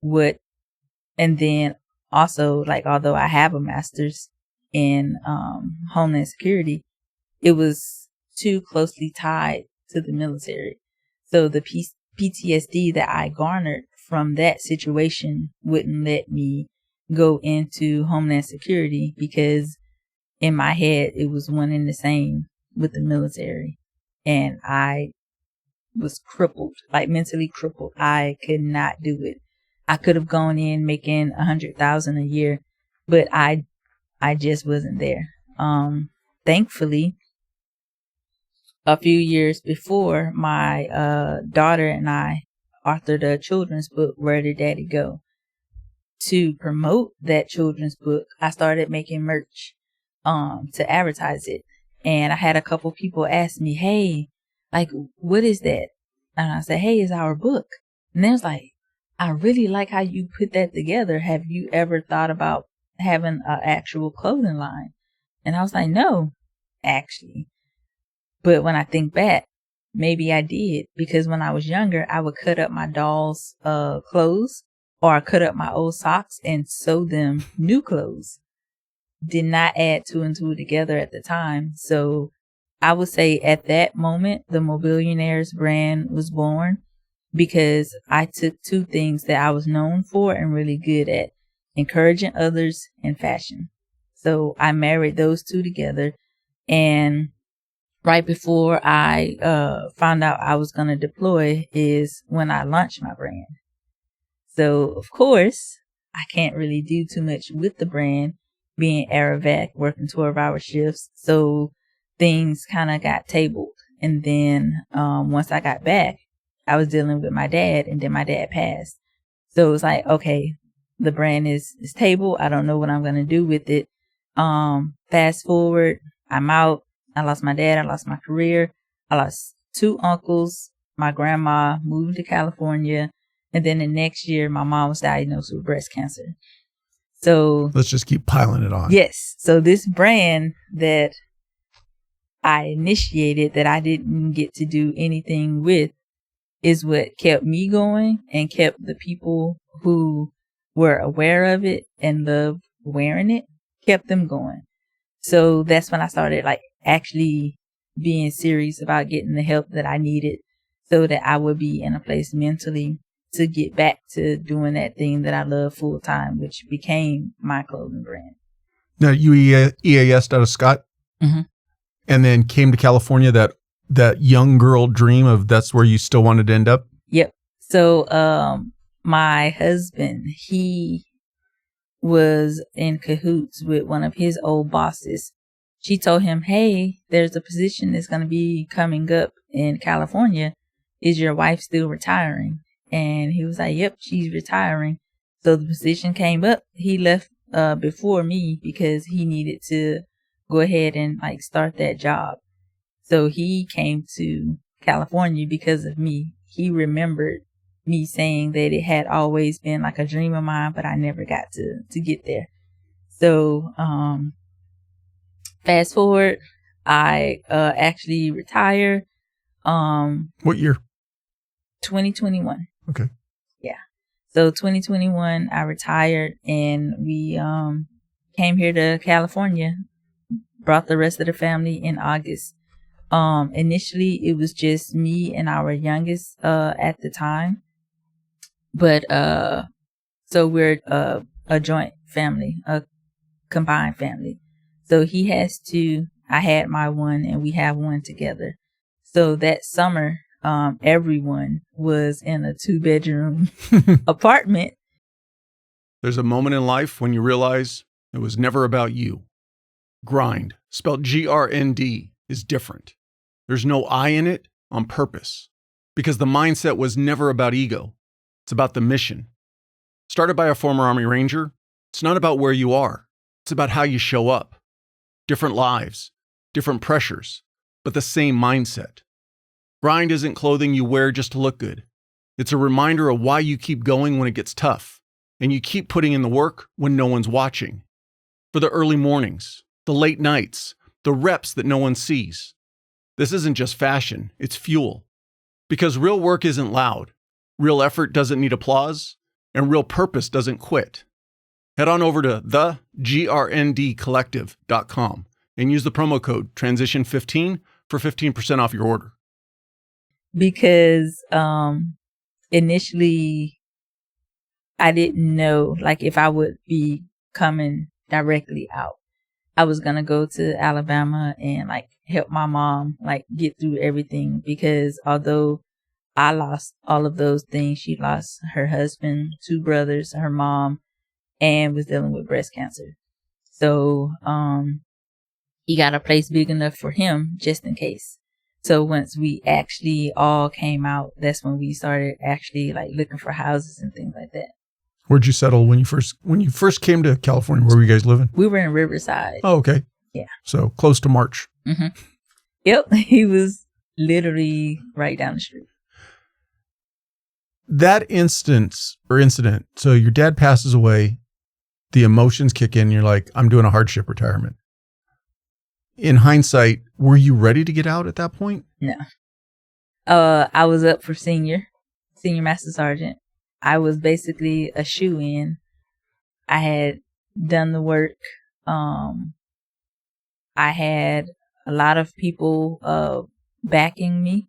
And then also, like, although I have a master's in Homeland Security, it was too closely tied to the military. So the PTSD that I garnered from that situation wouldn't let me go into Homeland Security, because in my head it was one and the same with the military, and I was crippled, like mentally crippled. I could not do it. I could have gone in making $100,000 a year, but I just wasn't there. Thankfully, a few years before, my daughter and I authored a children's book, Where Did Daddy Go? To promote that children's book, I started making merch to advertise it. And I had a couple people ask me, hey, like, what is that? And I said, hey, it's our book. And they was like, I really like how you put that together. Have you ever thought about having an actual clothing line? And I was like, no, actually. But when I think back, maybe I did, because when I was younger, I would cut up my doll's clothes, or I cut up my old socks and sew them new clothes. Did not add two and two together at the time. So I would say at that moment, the Mobillionairez brand was born, because I took two things that I was known for and really good at: encouraging others and fashion. So I married those two together. And right before I found out I was going to deploy is when I launched my brand. So, of course, I can't really do too much with the brand, being Aero-Vac, working 12-hour shifts. So things kind of got tabled. And then once I got back, I was dealing with my dad, and then my dad passed. So it was like, okay, the brand is tabled. I don't know what I'm going to do with it. Fast forward, I'm out. I lost my dad. I lost my career. I lost two uncles. My grandma moved to California. And then the next year, my mom was diagnosed with breast cancer. So let's just keep piling it on. Yes. So this brand that I initiated, that I didn't get to do anything with, is what kept me going and kept the people who were aware of it and loved wearing it, kept them going. So that's when I started like actually being serious about getting the help that I needed, so that I would be in a place mentally to get back to doing that thing that I love full time, which became my clothing brand. Now, you EAS'd out of Scott, mm-hmm. and then came to California, that young girl dream of that's where you still wanted to end up? Yep. So my husband, he was in cahoots with one of his old bosses. She told him, hey, there's a position that's going to be coming up in California. Is your wife still retiring? And he was like, yep, she's retiring. So the position came up. He left before me because he needed to go ahead and like start that job. So he came to California because of me. He remembered me saying that it had always been like a dream of mine, but I never got to get there. So fast forward, I actually retired. What year? 2021. Okay. Yeah. So 2021, I retired, and we came here to California, brought the rest of the family in August. Initially, it was just me and our youngest at the time. But so we're a joint family, a combined family. So he has two, I had my one, and we have one together. So that summer, everyone was in a 2-bedroom apartment. There's a moment in life when you realize it was never about you. Grind, spelled GRND, is different. There's no I in it on purpose, because the mindset was never about ego. It's about the mission. Started by a former Army Ranger, it's not about where you are. It's about how you show up. Different lives, different pressures, but the same mindset. Grind isn't clothing you wear just to look good. It's a reminder of why you keep going when it gets tough, and you keep putting in the work when no one's watching. For the early mornings, the late nights, the reps that no one sees. This isn't just fashion, it's fuel. Because real work isn't loud, real effort doesn't need applause, and real purpose doesn't quit. Head on over to thegrndcollective.com and use the promo code TRANSITION15 for 15% off your order. Because initially I didn't know like if I would be coming directly out. I was going to go to Alabama and like help my mom like get through everything, because although I lost all of those things, she lost her husband, 2 brothers, her mom, and was dealing with breast cancer. So he got a place big enough for him just in case. So once we actually all came out, that's when we started actually like looking for houses and things like that. Where'd you settle when you first came to California? Where were you guys living? We were in Riverside. Oh, okay. Yeah. So close to March. Mm-hmm. Yep. He was literally right down the street. That incident. So your dad passes away. The emotions kick in. You're like, I'm doing a hardship retirement. In hindsight, were you ready to get out at that point? No. I was up for senior master sergeant. I was basically a shoe-in. I had done the work. I had a lot of people backing me.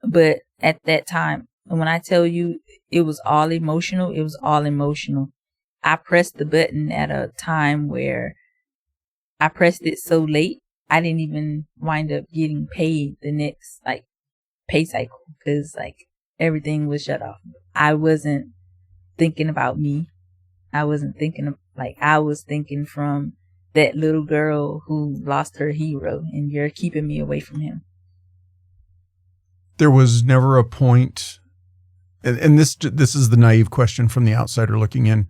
But at that time, when I tell you it was all emotional, it was all emotional. I pressed the button at a time where I pressed it so late, I didn't even wind up getting paid the next pay cycle because everything was shut off. I wasn't thinking about me. I wasn't thinking of I was thinking from that little girl who lost her hero, and you're keeping me away from him. There was never a point, and this is the naive question from the outsider looking in,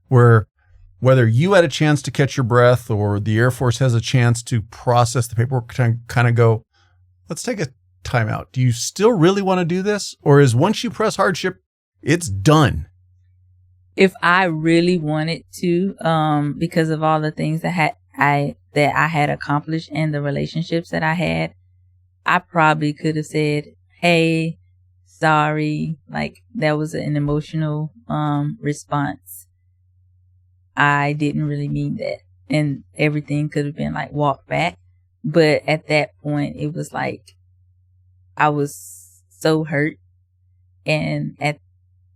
where whether you had a chance to catch your breath or the Air Force has a chance to process the paperwork, to kind of go, let's take a time out. Do you still really want to do this? Or is once you press hardship, it's done? If I really wanted to, because of all the things that I had accomplished and the relationships that I had, I probably could have said, hey, sorry, that was an emotional response. I didn't really mean that. And everything could have been walk back. But at that point, it was I was so hurt, and at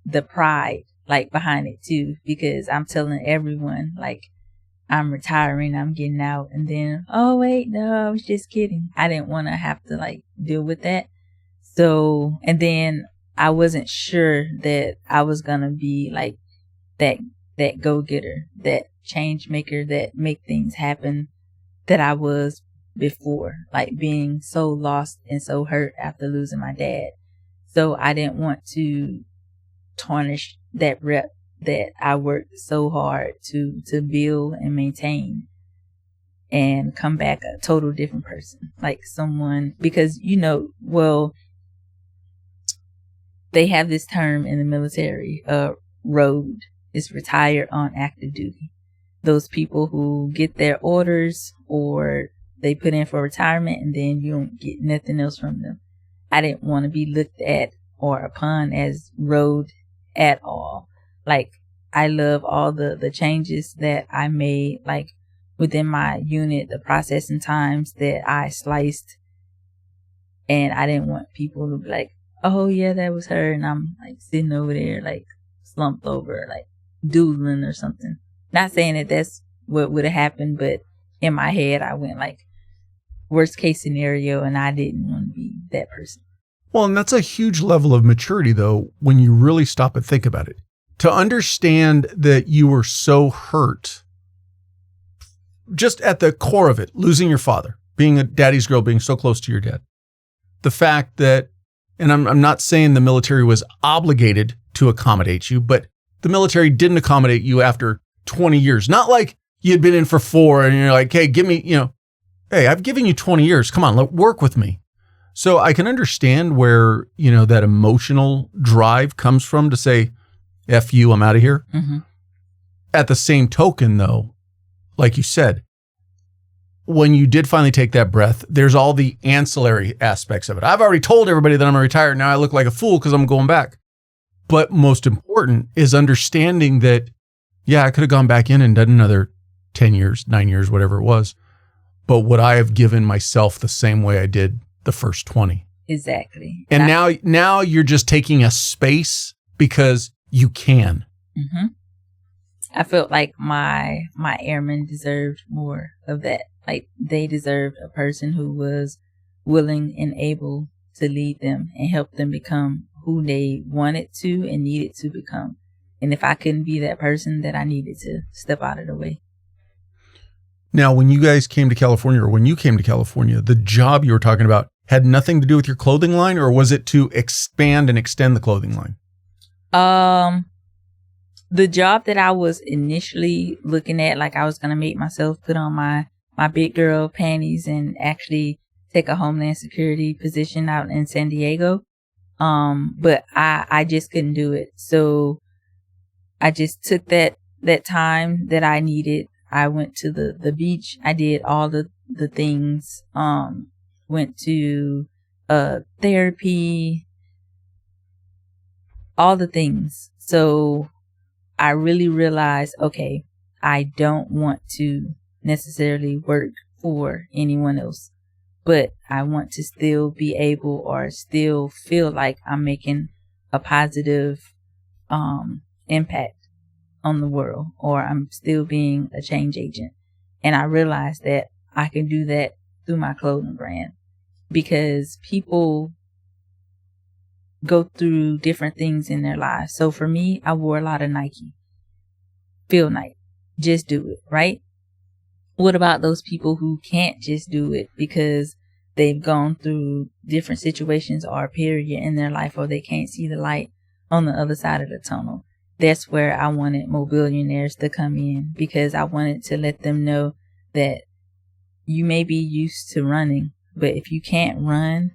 the pride behind it too, because I'm telling everyone I'm retiring, I'm getting out, and then, oh wait, no, I was just kidding. I didn't want to have to deal with that. So, and then I wasn't sure that I was gonna be that go-getter, that change maker, that make things happen that I was before, being so lost and so hurt after losing my dad. So I didn't want to tarnish that rep that I worked so hard to build and maintain, and come back a total different person, someone, because they have this term in the military, road. Is retired on active duty. Those people who get their orders or they put in for retirement and then you don't get nothing else from them. I didn't want to be looked at or upon as road at all. I love all the changes that I made, within my unit, the processing times that I sliced. And I didn't want people to be oh yeah, that was her. And I'm sitting over there, slumped over, doodling or something. Not saying that that's what would have happened, but in my head I went worst case scenario, and I didn't want to be that person. Well, and that's a huge level of maturity though, when you really stop and think about it. To understand that you were so hurt, just at the core of it, losing your father, being a daddy's girl, being so close to your dad. The fact that, and I'm not saying the military was obligated to accommodate you, but the military didn't accommodate you after 20 years. Not like you had been in for 4 and you're hey, give me, hey, I've given you 20 years. Come on, work with me. So I can understand where, that emotional drive comes from to say, F you, I'm out of here. Mm-hmm. At the same token, though, like you said, when you did finally take that breath, there's all the ancillary aspects of it. I've already told everybody that I'm retired. Now I look like a fool because I'm going back. But most important is understanding that, yeah, I could have gone back in and done another 10 years, 9 years, whatever it was. But would I have given myself the same way I did the first 20? Exactly. And now you're just taking a space because you can. Mm-hmm. I felt like my airmen deserved more of that. They deserved a person who was willing and able to lead them and help them become who they wanted to and needed to become. And if I couldn't be that person, that I needed to step out of the way. Now, when you guys came to California, or when you came to California, the job you were talking about had nothing to do with your clothing line, or was it to expand and extend the clothing line? The job that I was initially looking at, I was going to make myself put on my big girl panties and actually take a Homeland Security position out in San Diego. But I just couldn't do it. So I just took that time that I needed. I went to the beach. I did all the things, went to therapy, all the things. So I really realized, okay, I don't want to necessarily work for anyone else, but I want to still be able or still feel like I'm making a positive impact on the world, or I'm still being a change agent. And I realized that I can do that through my clothing brand, because people go through different things in their lives. So for me, I wore a lot of Nike. Feel Night. Just do it, right? What about those people who can't just do it because they've gone through different situations or a period in their life, or they can't see the light on the other side of the tunnel? That's where I wanted Mobillionairez to come in, because I wanted to let them know that you may be used to running, but if you can't run,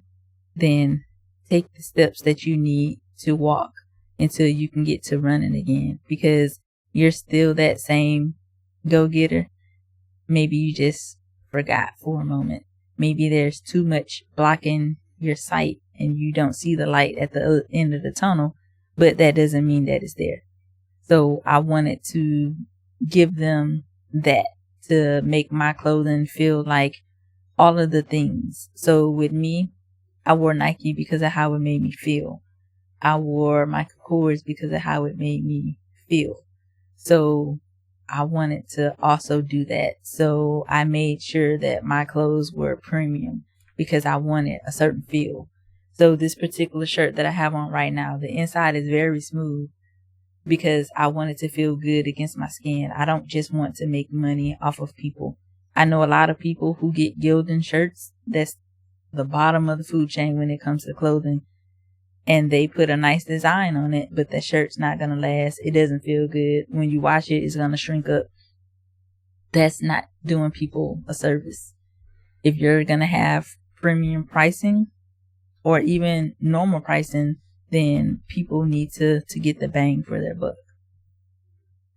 then take the steps that you need to walk until you can get to running again, because you're still that same go-getter. Maybe you just forgot for a moment. Maybe there's too much blocking your sight and you don't see the light at the end of the tunnel, but that doesn't mean that it's there. So I wanted to give them that, to make my clothing feel like all of the things. So with me, I wore Nike because of how it made me feel. I wore Michael Kors because of how it made me feel. So I wanted to also do that. So I made sure that my clothes were premium because I wanted a certain feel. So this particular shirt that I have on right now, the inside is very smooth because I wanted to feel good against my skin. I don't just want to make money off of people. I know a lot of people who get Gildan shirts. That's the bottom of the food chain when it comes to clothing. And they put a nice design on it, but that shirt's not going to last. It doesn't feel good. When you wash it, it's going to shrink up. That's not doing people a service. If you're going to have premium pricing or even normal pricing, then people need to get the bang for their buck.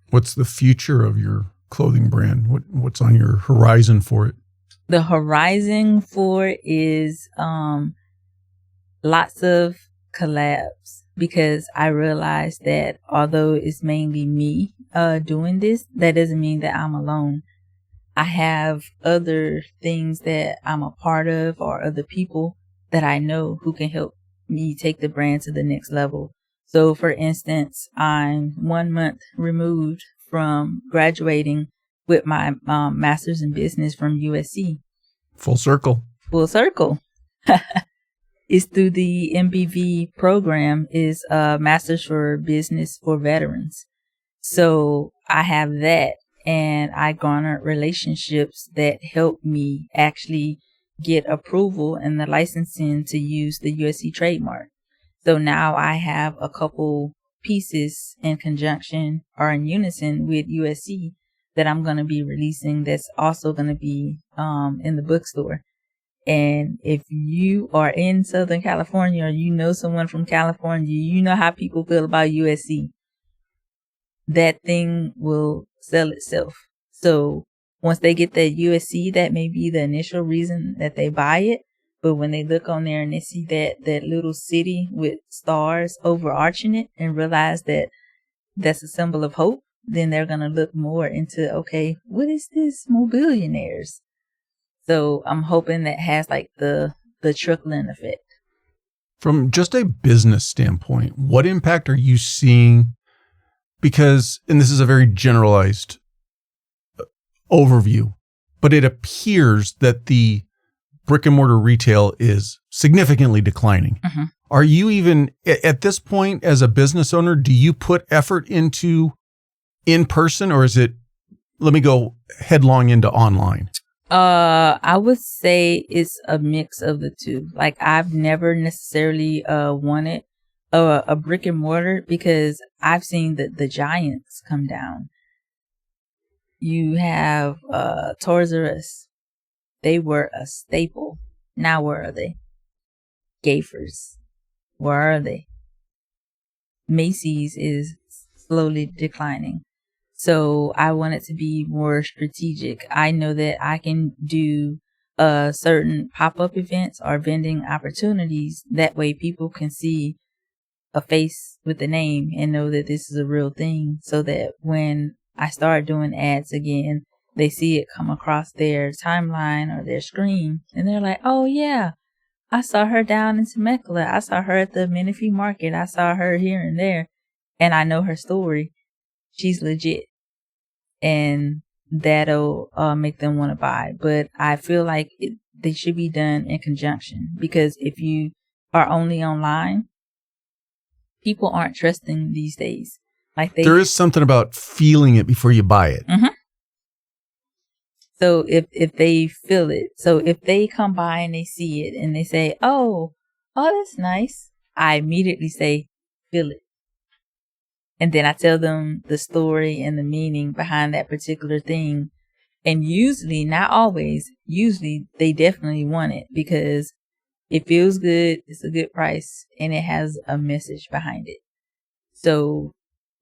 What's the future of your clothing brand? What's on your horizon for it? The horizon for it is lots of collabs, because I realized that although it's mainly me doing this, that doesn't mean that I'm alone. I have other things that I'm a part of, or other people that I know who can help me take the brand to the next level. So for instance, I'm 1 month removed from graduating with my master's in business from USC. Full circle. Full circle. It's through the MBV program, is Masters for Business for Veterans. So I have that, and I garnered relationships that help me actually get approval and the licensing to use the USC trademark. So now I have a couple pieces in conjunction or in unison with USC that I'm going to be releasing, that's also going to be in the bookstore. And if you are in Southern California, or you know someone from California, you know how people feel about USC. That thing will sell itself. So once they get that USC, that may be the initial reason that they buy it. But when they look on there and they see that little city with stars overarching it and realize that that's a symbol of hope, then they're going to look more into, okay, what is this Mobillionairez? So I'm hoping that has like the trickling effect. From just a business standpoint, what impact are you seeing? Because, and this is a very generalized overview, but it appears that the brick and mortar retail is significantly declining. Mm-hmm. Are you even at this point as a business owner, do you put effort into in person, or is it, let me go headlong into online? I would say it's a mix of the two. Like, I've never necessarily wanted a brick and mortar, because I've seen the giants come down. You have Toys R Us. They were a staple. Now where are they? Gafers. Where are they? Macy's is slowly declining. So I want it to be more strategic. I know that I can do certain pop-up events or vending opportunities. That way people can see a face with a name and know that this is a real thing, so that when I start doing ads again, they see it come across their timeline or their screen and they're like, oh yeah, I saw her down in Temecula. I saw her at the Menifee Market. I saw her here and there, and I know her story. She's legit. And that'll make them want to buy. But I feel like they should be done in conjunction, because if you are only online, people aren't trusting these days. Like there is something about feeling it before you buy it. Mm-hmm. So if they feel it, so if they come by and they see it and they say, oh, that's nice, I immediately say, feel it. And then I tell them the story and the meaning behind that particular thing. And usually, not always, usually they definitely want it because it feels good, it's a good price, and it has a message behind it. So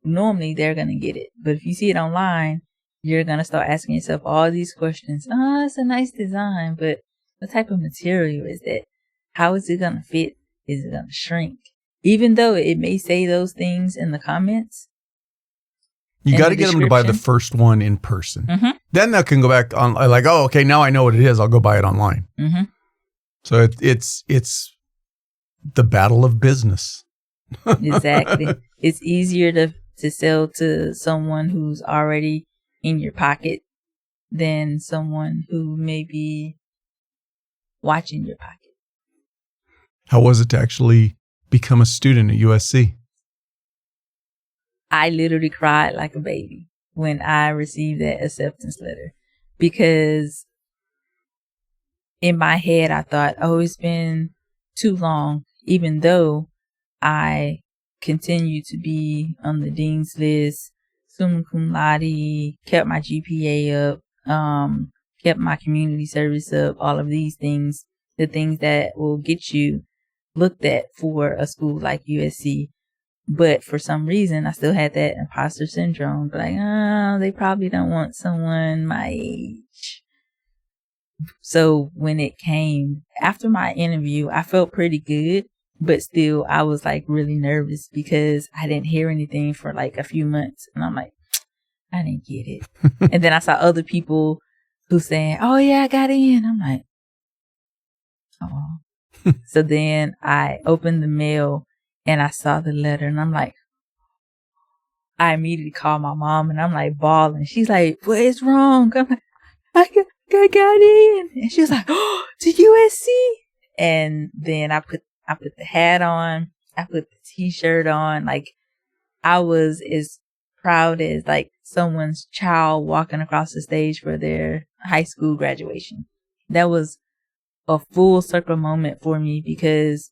normally they're going to get it. But if you see it online, you're going to start asking yourself all these questions. It's a nice design, but what type of material is that? How is it going to fit? Is it going to shrink? Even though it may say those things in the comments. You got to get them to buy the first one in person. Mm-hmm. Then they can go back on like, oh, okay, now I know what it is. I'll go buy it online. Mm-hmm. So it's the battle of business. Exactly. It's easier to sell to someone who's already in your pocket than someone who may be watching your pocket. How was it to actually become a student at USC? I literally cried like a baby when I received that acceptance letter, because in my head I thought, it's been too long, even though I continue to be on the dean's list, summa cum laude, kept my GPA up, kept my community service up, all of these things, the things that will get you looked at for a school like USC. But for some reason, I still had that imposter syndrome. Like, they probably don't want someone my age. So when it came after my interview, I felt pretty good, but still I was like really nervous because I didn't hear anything for like a few months. And I'm like, I didn't get it. And then I saw other people who saying, oh yeah, I got in. I'm like, oh. So then I opened the mail and I saw the letter and I'm like, I immediately called my mom and I'm like bawling. She's like, what is wrong? I'm like, I got in. And she was like, oh, to USC. And then I put the hat on. I put the t-shirt on. Like, I was as proud as like someone's child walking across the stage for their high school graduation. That was a full circle moment for me, because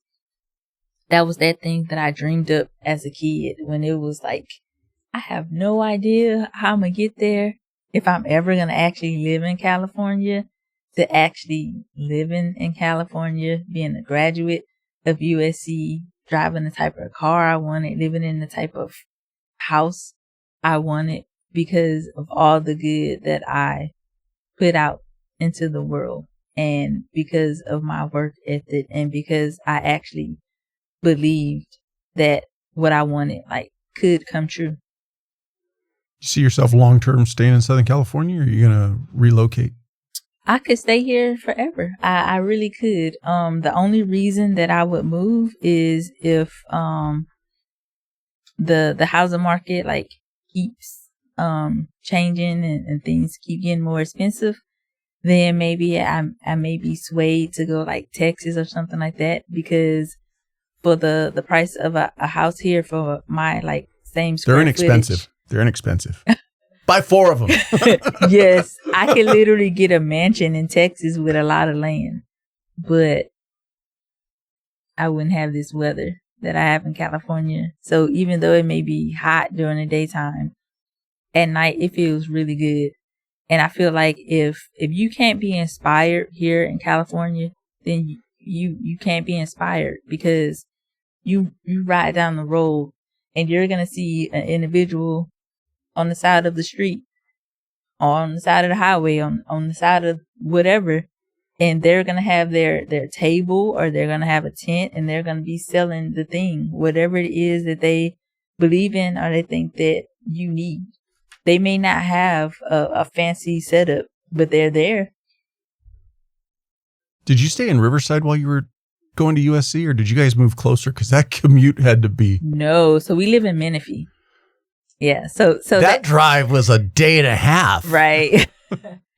that was that thing that I dreamed up as a kid, when it was like, I have no idea how I'm going to get there, if I'm ever going to actually live in California, to actually living in California, being a graduate of USC, driving the type of car I wanted, living in the type of house I wanted, because of all the good that I put out into the world, and because of my work ethic, and because I actually believed that what I wanted like could come true. You see yourself long-term staying in Southern California, or are you going to relocate? I could stay here forever. I really could. The only reason that I would move is if the housing market like keeps changing and things keep getting more expensive. Then maybe I may be swayed to go like Texas or something like that, because for the price of a house here for my like same square They're inexpensive. footage. They're inexpensive. Buy 4 of them. Yes, I could literally get a mansion in Texas with a lot of land, but I wouldn't have this weather that I have in California. So even though it may be hot during the daytime, at night it feels really good. And I feel like if you can't be inspired here in California, then you can't be inspired, because you ride down the road and you're going to see an individual on the side of the street, or on the side of the highway, on the side of whatever, and they're going to have their table, or they're going to have a tent, and they're going to be selling the thing, whatever it is that they believe in or they think that you need. They may not have a fancy setup, but they're there. Did you stay in Riverside while you were going to USC, or did you guys move closer? Because that commute had to be... No, so we live in Menifee. Yeah, so that drive was a day and a half. Right.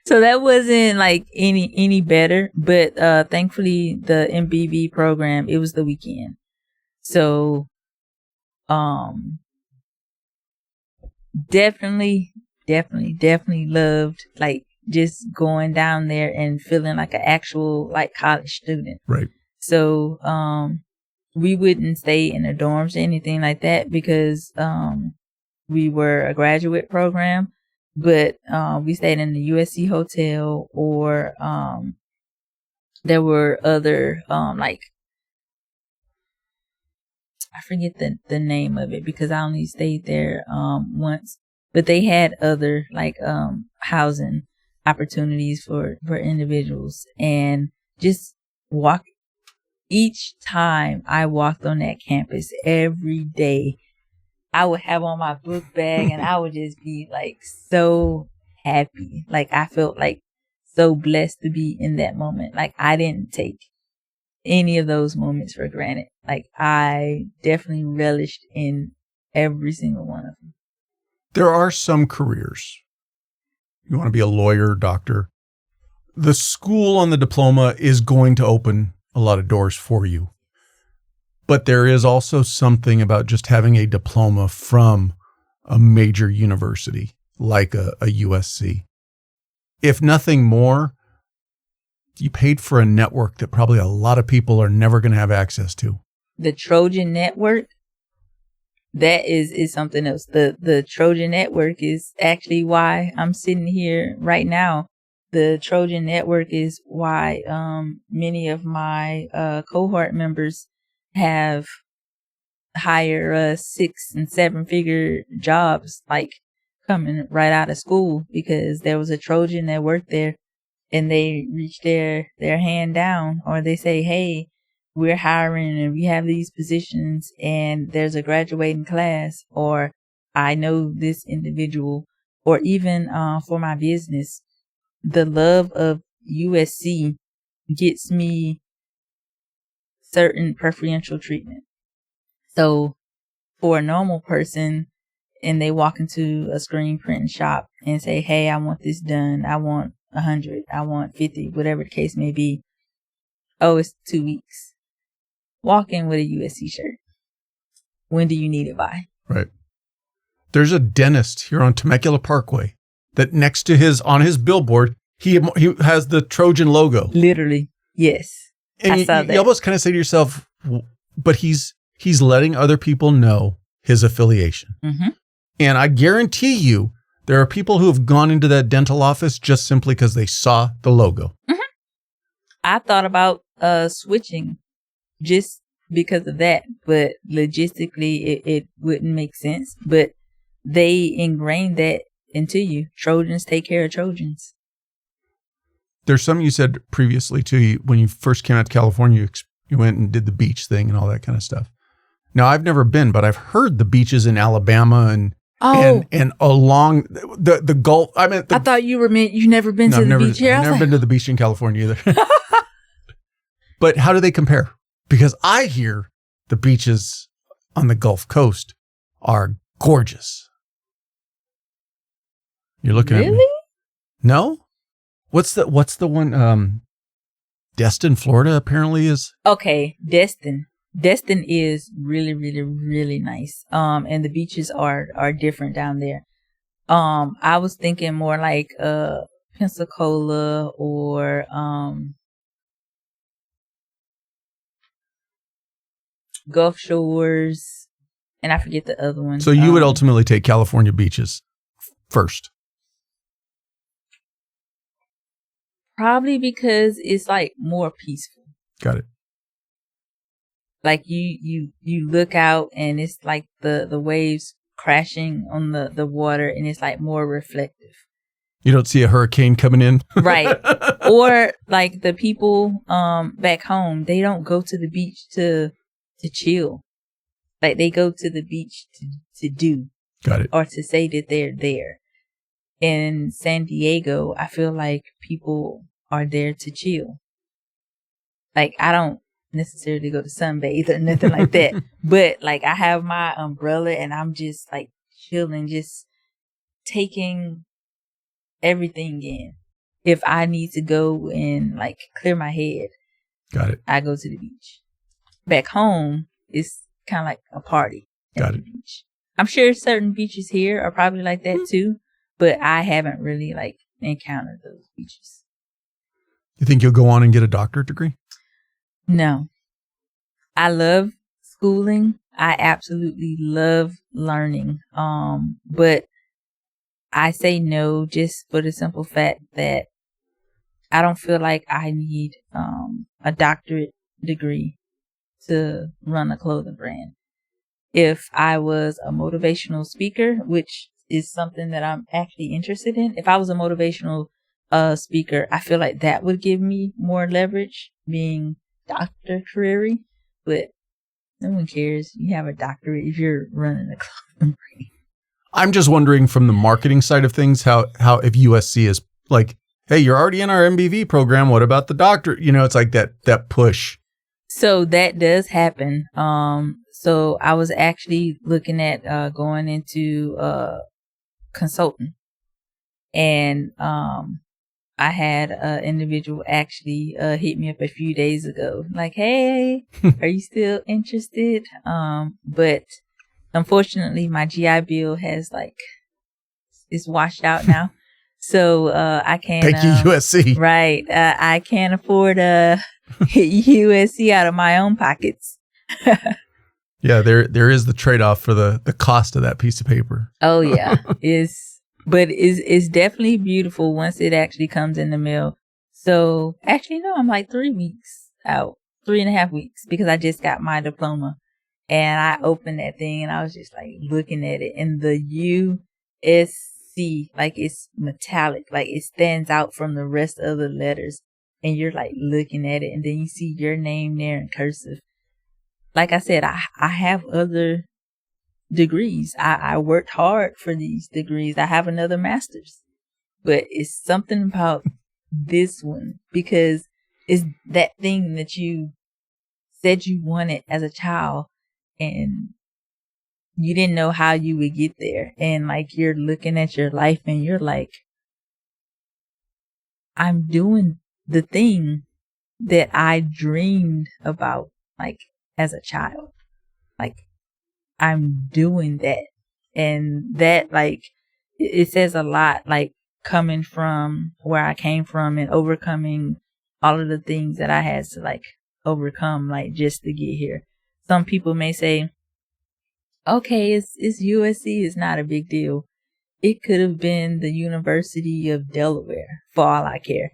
So that wasn't like any better, but thankfully the MBV program, it was the weekend. So definitely loved like just going down there and feeling like an actual like college student. Right. So we wouldn't stay in the dorms or anything like that because we were a graduate program. But we stayed in the USC hotel, or there were other like, I forget the name of it because I only stayed there once. But they had other like housing opportunities for individuals, and just walk. Each time I walked on that campus every day, I would have on my book bag and I would just be like so happy. Like I felt like so blessed to be in that moment. Like I didn't take any of those moments for granted. Like I definitely relished in every single one of them. There are some careers. You want to be a lawyer, doctor. The school on the diploma is going to open a lot of doors for you. But there is also something about just having a diploma from a major university like a USC. If nothing more, you paid for a network that probably a lot of people are never going to have access to. The Trojan network, that is something else. The Trojan network is actually why I'm sitting here right now. The Trojan network is why many of my cohort members have higher 6 and 7 figure jobs, like coming right out of school, because there was a Trojan that worked there, and they reach their hand down, or they say, hey, we're hiring and we have these positions and there's a graduating class, or I know this individual, or even for my business, the love of USC gets me certain preferential treatment. So for a normal person, and they walk into a screen printing shop and say, hey, I want this done. I want 100. I want 50, whatever the case may be. Oh, it's 2 weeks. Walk in with a USC shirt. When do you need it by? Right. There's a dentist here on Temecula Parkway that next to on his billboard, he has the Trojan logo. Literally. Yes. And I saw that. You almost kind of say to yourself, but he's letting other people know his affiliation. Mm-hmm. And I guarantee you, there are people who have gone into that dental office just simply because they saw the logo. Mm-hmm. I thought about switching just because of that, but logistically it wouldn't make sense. But they ingrained that into you. Trojans take care of Trojans. There's something you said previously too. When you first came out to California, you went and did the beach thing and all that kind of stuff. Now, I've never been, but I've heard the beaches in Alabama and along the Gulf. I thought you never been to the beach here. I've never been to the beach in California either. But how do they compare? Because I hear the beaches on the Gulf Coast are gorgeous. You're looking at me. No? What's the one? Destin, Florida apparently is. Okay, Destin. Destin is really, really, really nice. And the beaches are different down there. I was thinking more like Pensacola or Gulf Shores, and I forget the other one. So you would ultimately take California beaches first. Probably because it's like more peaceful. Got it. Like you look out and it's like the waves crashing on the water, and it's like more reflective. You don't see a hurricane coming in. Right. Or like the people back home, they don't go to the beach to chill. Like they go to the beach to do. Got it. Or to say that they're there. In San Diego, I feel like people are there to chill. Like I don't necessarily go to sunbathe or nothing like that. But like I have my umbrella and I'm just like chilling, just taking everything in. If I need to go and like clear my head, got it. I go to the beach. Back home, it's kind of like a party at the beach. I'm sure certain beaches here are probably like that too, but I haven't really like encountered those beaches. You think you'll go on and get a doctorate degree? No. I love schooling. I absolutely love learning. But I say no just for the simple fact that I don't feel like I need a doctorate degree to run a clothing brand. If I was a motivational speaker, which is something that I'm actually interested in, if I was a motivational speaker, I feel like that would give me more leverage being Dr. Creary. But no one cares. You have a doctorate if you're running a clothing brand. I'm just wondering from the marketing side of things, how if USC is like, hey, you're already in our MBV program. What about the doctor? You know, it's like that push. So that does happen. So I was actually looking at going into consulting, and I had an individual actually hit me up a few days ago, like, "Hey, are you still interested?" But unfortunately, my GI Bill has it's washed out now. So, I can't. Thank you, USC. Right. I can't afford USC out of my own pockets. Yeah, there is the trade-off for the cost of that piece of paper. Oh yeah. It's definitely beautiful once it actually comes in the mail. So actually no, I'm like 3 weeks out, 3.5 weeks, because I just got my diploma. And I opened that thing and I was just like looking at it, and the USC, like it's metallic, like it stands out from the rest of the letters, and you're like looking at it, and then you see your name there in cursive. Like I said, I have other degrees. I worked hard for these degrees. I have another master's, but it's something about this one because it's that thing that you said you wanted as a child and you didn't know how you would get there. And like, you're looking at your life and you're like, I'm doing the thing that I dreamed about, like as a child. Like, I'm doing that. And that, like, it says a lot, like coming from where I came from and overcoming all of the things that I had to like overcome, like just to get here. Some people may say, okay, it's USC, it's not a big deal. It could have been the University of Delaware for all I care.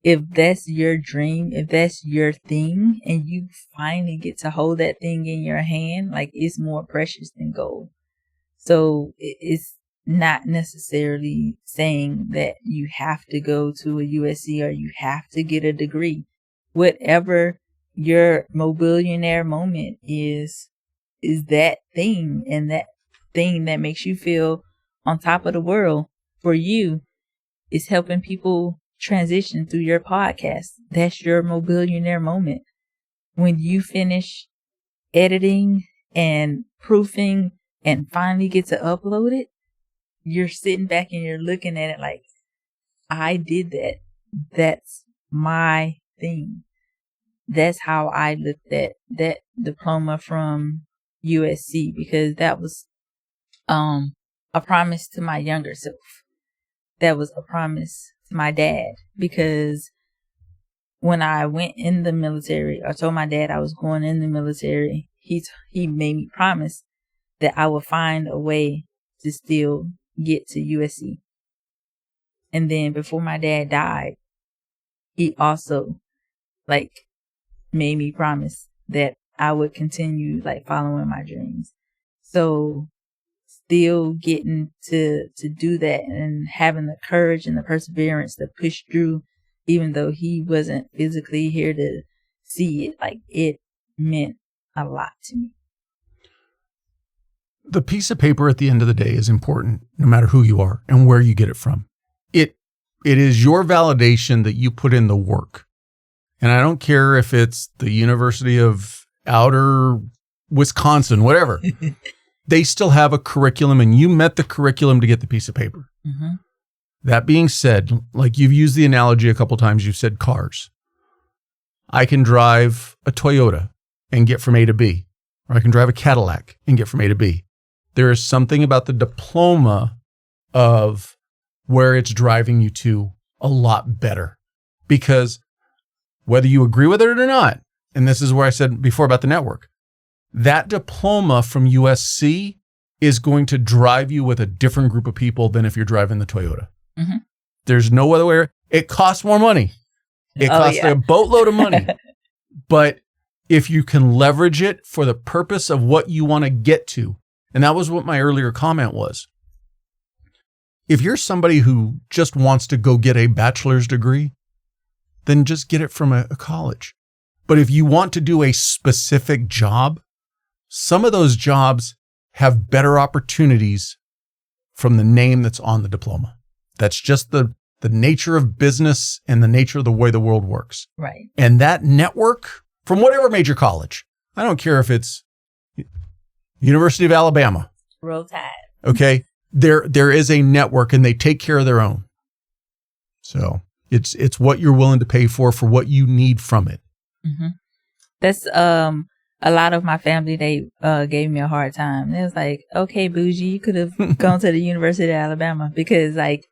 If that's your dream, if that's your thing, and you finally get to hold that thing in your hand, like it's more precious than gold. So it's not necessarily saying that you have to go to a USC or you have to get a degree. Whatever your Mobillionaire moment is that thing, and that thing that makes you feel on top of the world for you is helping people transition through your podcast. That's your Mobillionaire moment. When you finish editing and proofing and finally get to upload it, you're sitting back and you're looking at it like, I did that. That's my thing. That's how I looked at that diploma from USC, because that was a promise to my younger self. That was a promise to my dad, because when I went in the military, I told my dad I was going in the military. He made me promise that I would find a way to still get to USC. And then before my dad died, he also like made me promise that I would continue like following my dreams. So still getting to do that and having the courage and the perseverance to push through, even though he wasn't physically here to see it, like it meant a lot to me. The piece of paper at the end of the day is important, no matter who you are and where you get it from. It is your validation that you put in the work. And I don't care if it's the University of Outer Wisconsin, whatever. They still have a curriculum, and you met the curriculum to get the piece of paper. Mm-hmm. That being said, like you've used the analogy a couple times, you've said cars. I can drive a Toyota and get from A to B, or I can drive a Cadillac and get from A to B. There is something about the diploma of where it's driving you to a lot better, because whether you agree with it or not, and this is where I said before about the network, that diploma from USC is going to drive you with a different group of people than if you're driving the Toyota. Mm-hmm. There's no other way. It costs more money. It costs a boatload of money. But if you can leverage it for the purpose of what you want to get to, and that was what my earlier comment was. If you're somebody who just wants to go get a bachelor's degree, then just get it from a college. But if you want to do a specific job, some of those jobs have better opportunities from the name that's on the diploma. That's just the nature of business and the nature of the way the world works. Right. And that network from whatever major college, I don't care if it's University of Alabama. Roll Tide. Okay. There is a network, and they take care of their own. So it's what you're willing to pay for what you need from it. Mm-hmm. That's a lot of my family. They gave me a hard time. It was like, okay, bougie, you could have gone to the University of Alabama, because like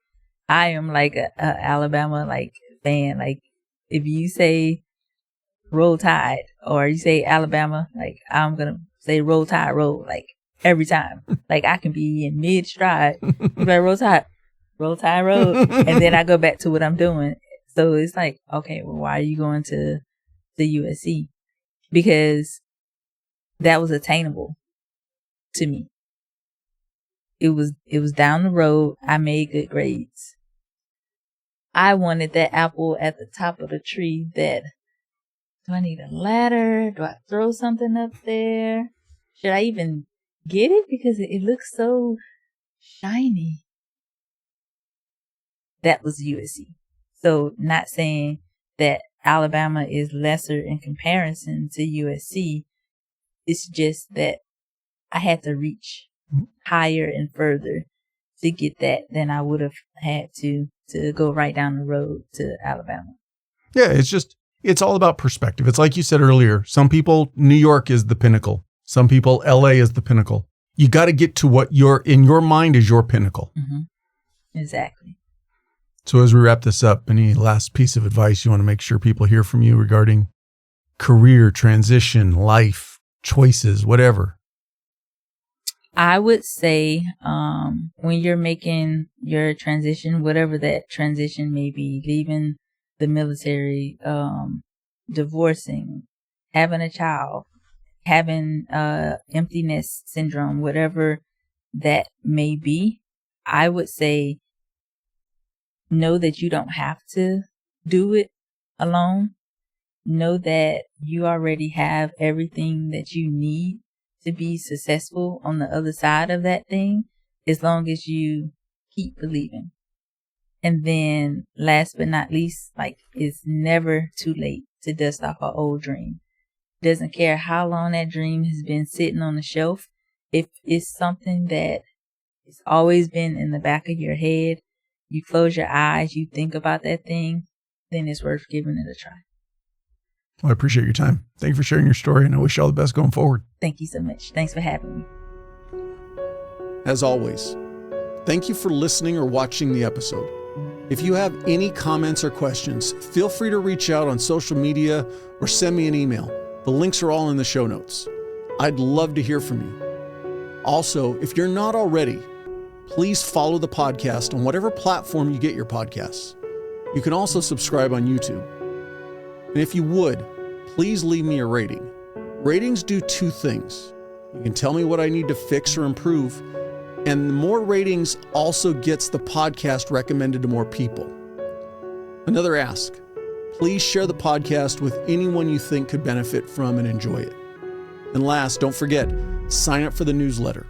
I am like a Alabama like fan. Like if you say Roll Tide or you say Alabama, like I'm gonna say Roll Tide, roll, like every time. Like I can be in mid stride, like Roll Tide, roll, and then I go back to what I'm doing. So it's like, okay, well, why are you going to the USC? Because that was attainable to me. It was down the road. I made good grades. I wanted that apple at the top of the tree. That, do I need a ladder? Do I throw something up there? Should I even get it? Because it looks so shiny. That was USC. So not saying that Alabama is lesser in comparison to USC. It's just that I had to reach higher and further to get that than I would have had to go right down the road to Alabama. Yeah, it's all about perspective. It's like you said earlier, some people, New York is the pinnacle. Some people, LA is the pinnacle. You got to get to what in your mind is your pinnacle. Mm-hmm. Exactly. So as we wrap this up, any last piece of advice you want to make sure people hear from you regarding career, transition, life, choices, whatever? I would say when you're making your transition, whatever that transition may be, leaving the military, divorcing, having a child, having emptiness syndrome, whatever that may be, I would say know that you don't have to do it alone. Know that you already have everything that you need to be successful on the other side of that thing, as long as you keep believing. And then last but not least, like, it's never too late to dust off an old dream. Doesn't care how long that dream has been sitting on the shelf. If it's something that has always been in the back of your head, you close your eyes, you think about that thing, then it's worth giving it a try. Well, I appreciate your time. Thank you for sharing your story, and I wish you all the best going forward. Thank you so much. Thanks for having me. As always, thank you for listening or watching the episode. If you have any comments or questions, feel free to reach out on social media or send me an email. The links are all in the show notes. I'd love to hear from you. Also, if you're not already, please follow the podcast on whatever platform you get your podcasts. You can also subscribe on YouTube. And if you would, please leave me a rating. Ratings do two things. You can tell me what I need to fix or improve, And more ratings also gets the podcast recommended to more people. Another ask, please share the podcast with anyone you think could benefit from and enjoy it. And last, don't forget, sign up for the newsletter.